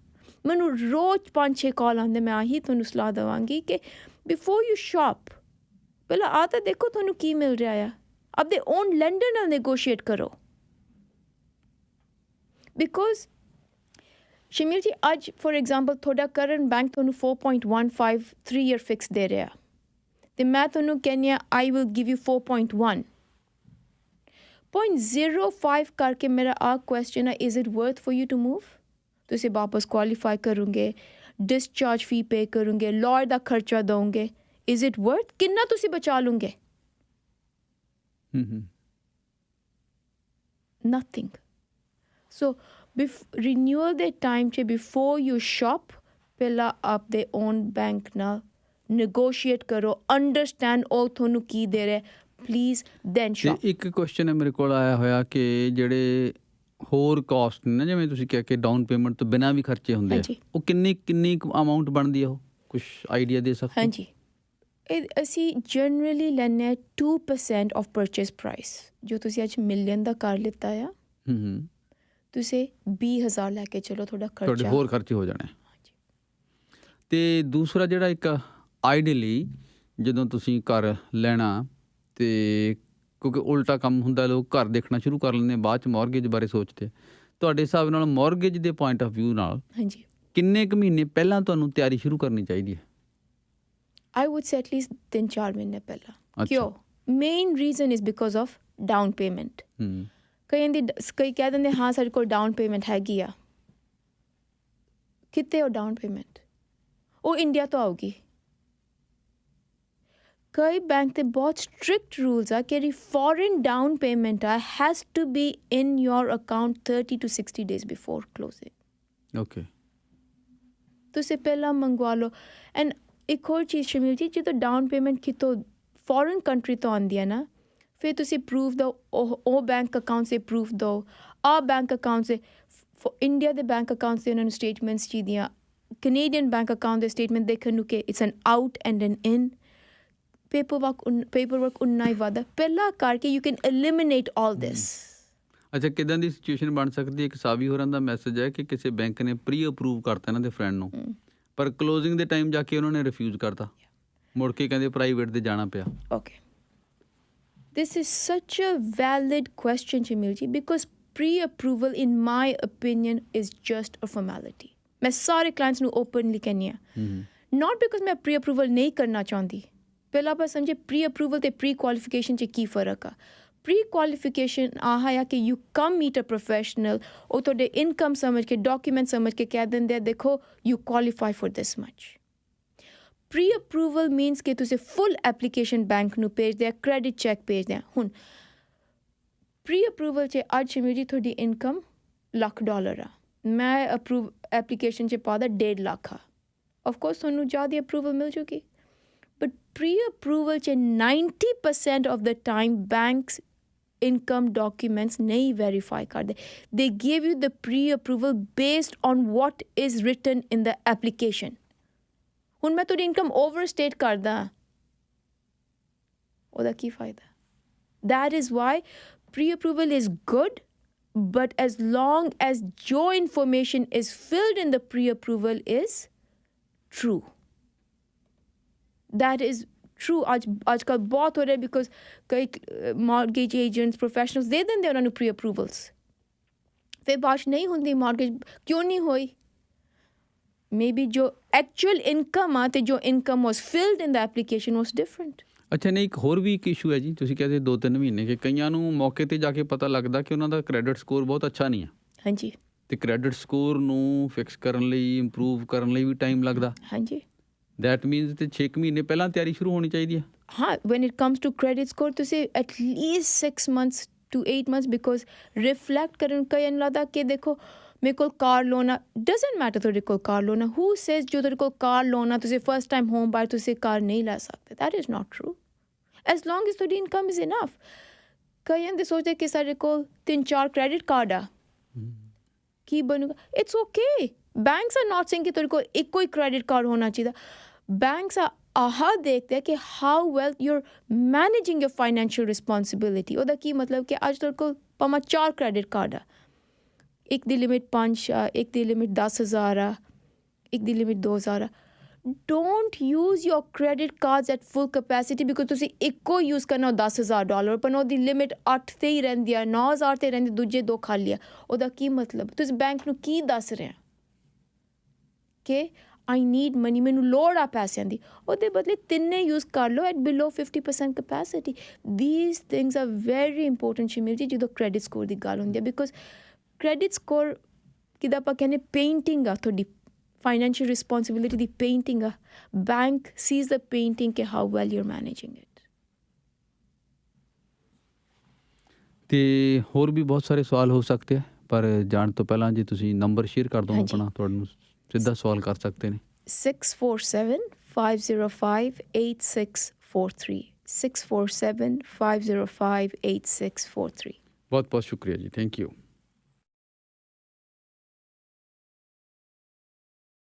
ਮੈਨੂੰ ਰੋਜ਼ 5-6 ਕਾਲ ਆਉਂਦੇ, ਮੈਂ ਆਹੀ ਤੁਹਾਨੂੰ ਸਲਾਹ ਦੇਵਾਂਗੀ ਕਿ ਬਿਫੋਰ ਯੂ ਸ਼ੌਪ ਪਹਿਲਾਂ ਆਹ ਤਾਂ ਦੇਖੋ ਤੁਹਾਨੂੰ ਕੀ ਮਿਲ ਰਿਹਾ ਆ, ਆਪਦੇ ਓਨ ਲੈਂਡਰ ਨਾਲ ਨੈਗੋਸ਼ੀਏਟ ਕਰੋ। ਬਿਕੋਜ਼ ਸ਼ਮੀਲ ਜੀ ਅੱਜ ਫੋਰ ਐਗਜ਼ਾਮਪਲ ਤੁਹਾਡਾ ਕਰੰਟ ਬੈਂਕ ਤੁਹਾਨੂੰ 4.15 3 year ਫਿਕਸ ਦੇ ਰਿਹਾ ਅਤੇ ਮੈਂ ਤੁਹਾਨੂੰ ਕਹਿੰਦੀ ਹਾਂ ਆਈ ਵਿਲ ਗਿਵ ਯੂ 4.1 0.05 ਕਰਕੇ ਮੇਰਾ ਆ ਕੁਐਸਚਨ ਹੈ, is it worth for you to move? ਤੁਸੀਂ ਵਾਪਸ ਕੁਆਲੀਫਾਈ ਕਰੋਗੇ, ਡਿਸਚਾਰਜ ਫੀ ਪੇ ਕਰੋਗੇ, ਲਾਇਰ ਦਾ ਖਰਚਾ ਦੋਗੇ, ਇਜ਼ ਇਟ ਵਰਥ? ਕਿੰਨਾ ਤੁਸੀਂ ਬਚਾ ਲਓਗੇ? ਨਥਿੰਗ। ਸੋ ਰਿਨਿਊਅਲ ਦੇ ਟਾਈਮ 'ਚ ਬਿਫੋਰ ਯੂ ਸ਼ੌਪ ਪਹਿਲਾਂ ਆਪਦੇ ਓਨ ਬੈਂਕ ਨਾਲ ਨੈਗੋਸ਼ੀਏਟ ਕਰੋ, ਅੰਡਰਸਟੈਂਡ ਉਹ ਤੁਹਾਨੂੰ ਕੀ ਦੇ ਰਿਹਾ, ਪਲੀਜ਼ ਦੈਨ ਸ਼ੌਪ। ਇੱਕ ਕੁਐਸਚਨ ਹੈ ਮੇਰੇ ਕੋਲ ਆਇਆ ਹੋਇਆ ਕਿ ਜਿਹੜੇ ਹੋਰ ਕਾਸਟ ਨੇ, ਜਿਵੇਂ ਤੁਸੀਂ ਕਿਹਾ ਕਿ ਡਾਊਨ ਪੇਮੈਂਟ ਤੋਂ ਬਿਨਾਂ ਵੀ ਖਰਚੇ ਹੁੰਦੇ ਆ, ਉਹ ਕਿੰਨੀ ਅਮਾਊਂਟ ਬਣਦੀ ਆ, ਉਹ ਕੁਛ ਆਈਡੀਆ ਦੇ ਸਕਦੇ? ਹਾਂਜੀ ਅਸੀਂ ਜਨਰਲੀ ਲੈਂਦੇ ਹਾਂ 2% ਆਫ ਪਰਚੇਸ ਪ੍ਰਾਈਸ। ਜੋ ਤੁਸੀਂ ਅੱਜ ਮਿਲੀਅਨ ਦਾ ਕਾਰ ਲਿੱਤਾ ਆ, ਤੁਸੀਂ 20,000 ਲੈ ਕੇ ਚਲੋ, ਤੁਹਾਡਾ ਖਰਚਾ ਤੁਹਾਡੇ ਹੋਰ ਖਰਚੇ ਹੋ ਜਾਣੇ। ਅਤੇ ਦੂਸਰਾ ਜਿਹੜਾ ਇੱਕ ਆਈਡੀਅਲੀ ਜਦੋਂ ਤੁਸੀਂ ਘਰ ਲੈਣਾ ਅਤੇ ਕਿਉਂਕਿ ਉਲਟਾ ਕੰਮ ਹੁੰਦਾ, ਲੋਕ ਘਰ ਦੇਖਣਾ ਸ਼ੁਰੂ ਕਰ ਲੈਂਦੇ, ਬਾਅਦ 'ਚ ਮੌਰਗੇਜ ਬਾਰੇ ਸੋਚਦੇ। ਤੁਹਾਡੇ ਹਿਸਾਬ ਨਾਲ ਮੌਰਗੇਜ ਦੇ ਪੁਆਇੰਟ ਆਫ ਵਿਊ ਨਾਲ ਹਾਂਜੀ ਕਿੰਨੇ ਕੁ ਮਹੀਨੇ ਪਹਿਲਾਂ ਤੁਹਾਨੂੰ ਤਿਆਰੀ ਸ਼ੁਰੂ ਕਰਨੀ ਚਾਹੀਦੀ ਹੈ? I would say at least 3-4 ਮਹੀਨੇ ਪਹਿਲਾਂ। ਕਿਉਂ? Main reason is because of down payment. ਕਈ ਕਹਿ ਦਿੰਦੇ ਹਾਂ ਸਾਡੇ ਕੋਲ ਡਾਊਨ ਪੇਮੈਂਟ ਹੈਗੀ ਆ, ਕਿਤੇ ਉਹ ਡਾਊਨ ਪੇਮੈਂਟ ਉਹ ਇੰਡੀਆ ਤੋਂ ਆਊਗੀ। ਕਈ ਬੈਂਕ ਦੇ ਬਹੁਤ ਸਟ੍ਰਿਕਟ ਰੂਲਸ ਆ ਕਿ ਜਿਹੜੀ ਫੋਰਨ ਡਾਊਨ ਪੇਮੈਂਟ ਆ has to be in your account 30 to 60 days before closing. Okay, ਤੁਸੀਂ ਪਹਿਲਾਂ ਮੰਗਵਾ ਲਓ। ਐਂਡ ਇੱਕ ਹੋਰ ਚੀਜ਼ ਸ਼ਮੀਲ ਜੀ, ਜਦੋਂ ਡਾਊਨ ਪੇਮੈਂਟ ਕਿਤੋਂ ਫੋਰਨ ਕੰਟਰੀ ਤੋਂ ਆਉਂਦੀ ਹੈ ਨਾ, ਫਿਰ ਤੁਸੀਂ ਪ੍ਰੂਫ ਦਿਓ, ਉਹ ਬੈਂਕ ਅਕਾਊਂਟ ਸੇ ਪ੍ਰੂਫ ਦਿਓ, ਆਹ bank account say for India ਦੇ ਬੈਂਕ ਅਕਾਊਂਟਸ ਦੇ ਉਹਨਾਂ ਨੂੰ ਸਟੇਟਮੈਂਟਸ ਚਾਹੀਦੀਆਂ, ਕੈਨੇਡੀਅਨ ਬੈਂਕ ਅਕਾਊਂਟ ਦੇ ਸਟੇਟਮੈਂਟ ਦੇਖਣ ਨੂੰ ਕਿ it's N out and N in, paperwork ਉਨਾ ਹੀ ਵਾਧਾ ਪਹਿਲਾਂ ਕਰਕੇ ਯੂ ਕੈਨ ਐਲੀਮੀਨੇਟ ਆਲ ਦਿਸ। ਅੱਛਾ, ਕਿੱਦਾਂ ਦੀ ਸਿਚੁਏਸ਼ਨ ਬਣ ਸਕਦੀ ਹੈ? ਇੱਕ ਸਾਵੀ ਹੋਰਾਂ ਦਾ ਮੈਸੇਜ ਹੈ ਕਿ ਕਿਸੇ ਬੈਂਕ ਨੇ ਪ੍ਰੀ ਅਪਰੂਵ ਕਰਤਾ ਇਹਨਾਂ ਦੇ ਫਰੈਂਡ ਨੂੰ, ਪਰ ਕਲੋਜ਼ਿੰਗ ਦੇ ਟਾਈਮ ਜਾ ਕੇ ਉਹਨਾਂ ਨੇ ਰਿਫਿਊਜ਼ ਕਰਤਾ, ਮੁੜ ਕੇ ਕਹਿੰਦੇ ਪ੍ਰਾਈਵੇਟ ਦੇ ਜਾਣਾ ਪਿਆ। Okay. This is such a valid question, Jamilji, because pre-approval, in my opinion, is just a formality. मैं सारे clients ਨੂੰ openly कहनी है, not because मैं pre-approval नहीं करना चाहती। पहला आप समझे pre-approval ते pre-qualification च की फर्क आ। Pre-qualification आह या कि you come meet a professional, ਉਹ ਤੁਹਾਡੇ income ਸਮਝ ਕੇ document ਸਮਝ ਕੇ ਕਹਿ ਦਿੰਦੇ ਦੇਖੋ you qualify for this much। Pre-approval means ਕਿ ਤੁਸੀਂ full application bank ਨੂੰ ਭੇਜਦੇ ਆ, credit check ਭੇਜਦੇ ਆ। ਹੁਣ pre-approval 'ਚ ਅੱਜ ਸ਼ਮੀਰ ਜੀ ਤੁਹਾਡੀ income $1,00,000 ਆ, ਮੈਂ application 'ਚ ਪਾਦਾ 1.5 ਲੱਖ ਆ, of course ਤੁਹਾਨੂੰ ਜ਼ਿਆਦਾ approval ਮਿਲ ਜੂਗੀ, but pre-approval 'ਚ 90% of the time banks income documents ਨਹੀਂ verify ਕਰਦੇ, they give you the pre-approval based on what is written in the application। ਹੁਣ ਮੈਂ ਤੁਹਾਡੀ ਇਨਕਮ ਓਵਰਸਟੇਟ ਕਰਦਾ, ਉਹਦਾ ਕੀ ਫਾਇਦਾ? That is why pre-approval is good, but as long as your information is filled in the pre-approval is true, that is true। ਅੱਜ ਕੱਲ੍ਹ ਬਹੁਤ ਹੋ ਰਿਹਾ because ਕਈ mortgage agents professionals ਦੇ ਦਿੰਦੇ ਉਹਨਾਂ ਨੂੰ pre-approvals, ਫਿਰ ਬਾਅਦ 'ਚ ਨਹੀਂ ਹੁੰਦੀ mortgage, ਕਿਉਂ ਨਹੀਂ ਹੋਈ? Maybe ਜੋ actual income ਆ ਤੇ ਜੋ income was filled in the application was different। ਅੱਛਾ, ਨਹੀਂ ਇੱਕ ਹੋਰ ਵੀ ਇੱਕ ਇਸ਼ੂ ਹੈ ਜੀ, ਤੁਸੀਂ ਕਹਿੰਦੇ 2-3 ਮਹੀਨੇ ਕਿ ਕਈਆਂ ਨੂੰ ਮੌਕੇ 'ਤੇ ਜਾ ਕੇ ਪਤਾ ਲੱਗਦਾ ਕਿ ਉਹਨਾਂ ਦਾ ਕ੍ਰੈਡਿਟ ਸਕੋਰ ਬਹੁਤ ਅੱਛਾ ਨਹੀਂ ਹੈ। ਹਾਂਜੀ। ਅਤੇ ਕ੍ਰੈਡਿਟ ਸਕੋਰ ਨੂੰ ਫਿਕਸ ਕਰਨ ਲਈ, ਇੰਪਰੂਵ ਕਰਨ ਲਈ ਵੀ ਟਾਈਮ ਲੱਗਦਾ। ਹਾਂਜੀ। ਦੈਟ ਮੀਨਸ ਤੇ 6 ਮਹੀਨੇ ਪਹਿਲਾਂ ਤਿਆਰੀ ਸ਼ੁਰੂ ਹੋਣੀ ਚਾਹੀਦੀ ਹੈ। ਹਾਂ, when it comes to credit score ਤੁਸੀਂ at least 6 months to 8 months because reflect ਕਰਨ ਕਈ ਨੂੰ ਲੱਗਦਾ ਕਿ ਦੇਖੋ ਮੇਰੇ ਕੋਲ ਕਾਰ ਲੋਨ ਆ, ਡਜ਼ਨਟ ਮੈਟਰ ਤੁਹਾਡੇ ਕੋਲ ਕਾਰ ਲੋਨ ਆ, ਹੂ ਸੇਜ਼ ਜੋ ਤੁਹਾਡੇ ਕੋਲ ਕਾਰ ਲੋਨ ਆ ਤੁਸੀਂ ਫਸਟ ਟਾਈਮ ਹੋਮ ਬਾਇਰ ਤੁਸੀਂ ਕਾਰ ਨਹੀਂ ਲੈ ਸਕਦੇ, that is not true as long as ਤੁਹਾਡੀ ਇਨਕਮ ਇਜ਼ ਇਨਫ। ਕਈਆਂ ਦੇ ਸੋਚਦੇ ਕਿ ਸਾਡੇ ਕੋਲ 3-4 ਕ੍ਰੈਡਿਟ ਕਾਰਡ ਆ, ਕੀ ਬਣੂਗਾ? It's okay, banks R note saying ਕਿ ਤੁਹਾਡੇ ਕੋਲ ਇੱਕੋ ਹੀ ਕ੍ਰੈਡਿਟ ਕਾਰਡ ਹੋਣਾ ਚਾਹੀਦਾ। ਬੈਂਕਸ ਆ ਆਹ ਦੇਖਦੇ ਆ ਕਿ how well your managing your financial responsibility. ਉਹਦਾ ਕੀ ਮਤਲਬ ਕਿ ਅੱਜ ਤੁਹਾਡੇ ਕੋਲ ਭਾਵੇਂ 4 ਕ੍ਰੈਡਿਟ ਕਾਰਡ ਆ, ਇੱਕ ਦੀ ਲਿਮਿਟ 5 ਆ, ਇੱਕ ਦੀ ਲਿਮਿਟ 10,000 ਆ, ਇੱਕ ਦੀ ਲਿਮਿਟ 2,000 ਆ। Don't use your credit cards at full capacity because ਤੁਸੀਂ ਇੱਕੋ ਯੂਜ਼ ਕਰਨਾ $10,000 ਪਰ ਉਹਦੀ ਲਿਮਿਟ 8 'ਤੇ ਹੀ ਰਹਿੰਦੀ ਆ, 9,000 'ਤੇ ਰਹਿੰਦੀ, ਦੂਜੇ 2 ਖਾਲੀ ਆ। ਉਹਦਾ ਕੀ ਮਤਲਬ? ਤੁਸੀਂ ਬੈਂਕ ਨੂੰ ਕੀ ਦੱਸ ਰਹੇ ਆ ਕਿ ਆਈ ਨੀਡ ਮਨੀ, ਮੈਨੂੰ ਲੋੜ ਆ ਪੈਸਿਆਂ ਦੀ, ਉਹਦੇ ਬਦਲੇ ਤਿੰਨੇ ਯੂਜ਼ ਕਰ ਲਓ at below 50% capacity. These things are very important Shamir ji ਜਦੋਂ ਕ੍ਰੈਡਿਟ ਸਕੋਰ ਦੀ ਗੱਲ ਹੁੰਦੀ ਹੈ, ਬਿਕੋਜ਼ ਕ੍ਰੈਡਿਟ ਸਕੋਰ ਕਿੱਦਾਂ ਆਪਾਂ ਕਹਿੰਦੇ ਪੇਂਟਿੰਗ ਆ, ਤੁਹਾਡੀ ਫਾਈਨੈਂਸ਼ੀਅਲ ਰਿਸਪੋਂਸਿਬਿਲਿਟੀ ਦੀ ਪੇਂਟਿੰਗ ਆ। ਬੈਂਕ ਸੀਜ਼ ਦ ਪੇਂਟਿੰਗ ਕਿ how well your managing it. ਅਤੇ ਹੋਰ ਵੀ ਬਹੁਤ ਸਾਰੇ ਸਵਾਲ ਹੋ ਸਕਦੇ ਆ, ਪਰ ਜਾਣ ਤੋਂ ਪਹਿਲਾਂ ਜੇ ਤੁਸੀਂ ਨੰਬਰ ਸ਼ੇਅਰ ਕਰ ਦਿਓ ਆਪਣਾ, ਤੁਹਾਨੂੰ ਸਿੱਧਾ ਸਵਾਲ ਕਰ ਸਕਦੇ ਨੇ। 647-505-8643 647-505-8643। ਬਹੁਤ ਬਹੁਤ ਸ਼ੁਕਰੀਆ ਜੀ, ਥੈਂਕ ਯੂ।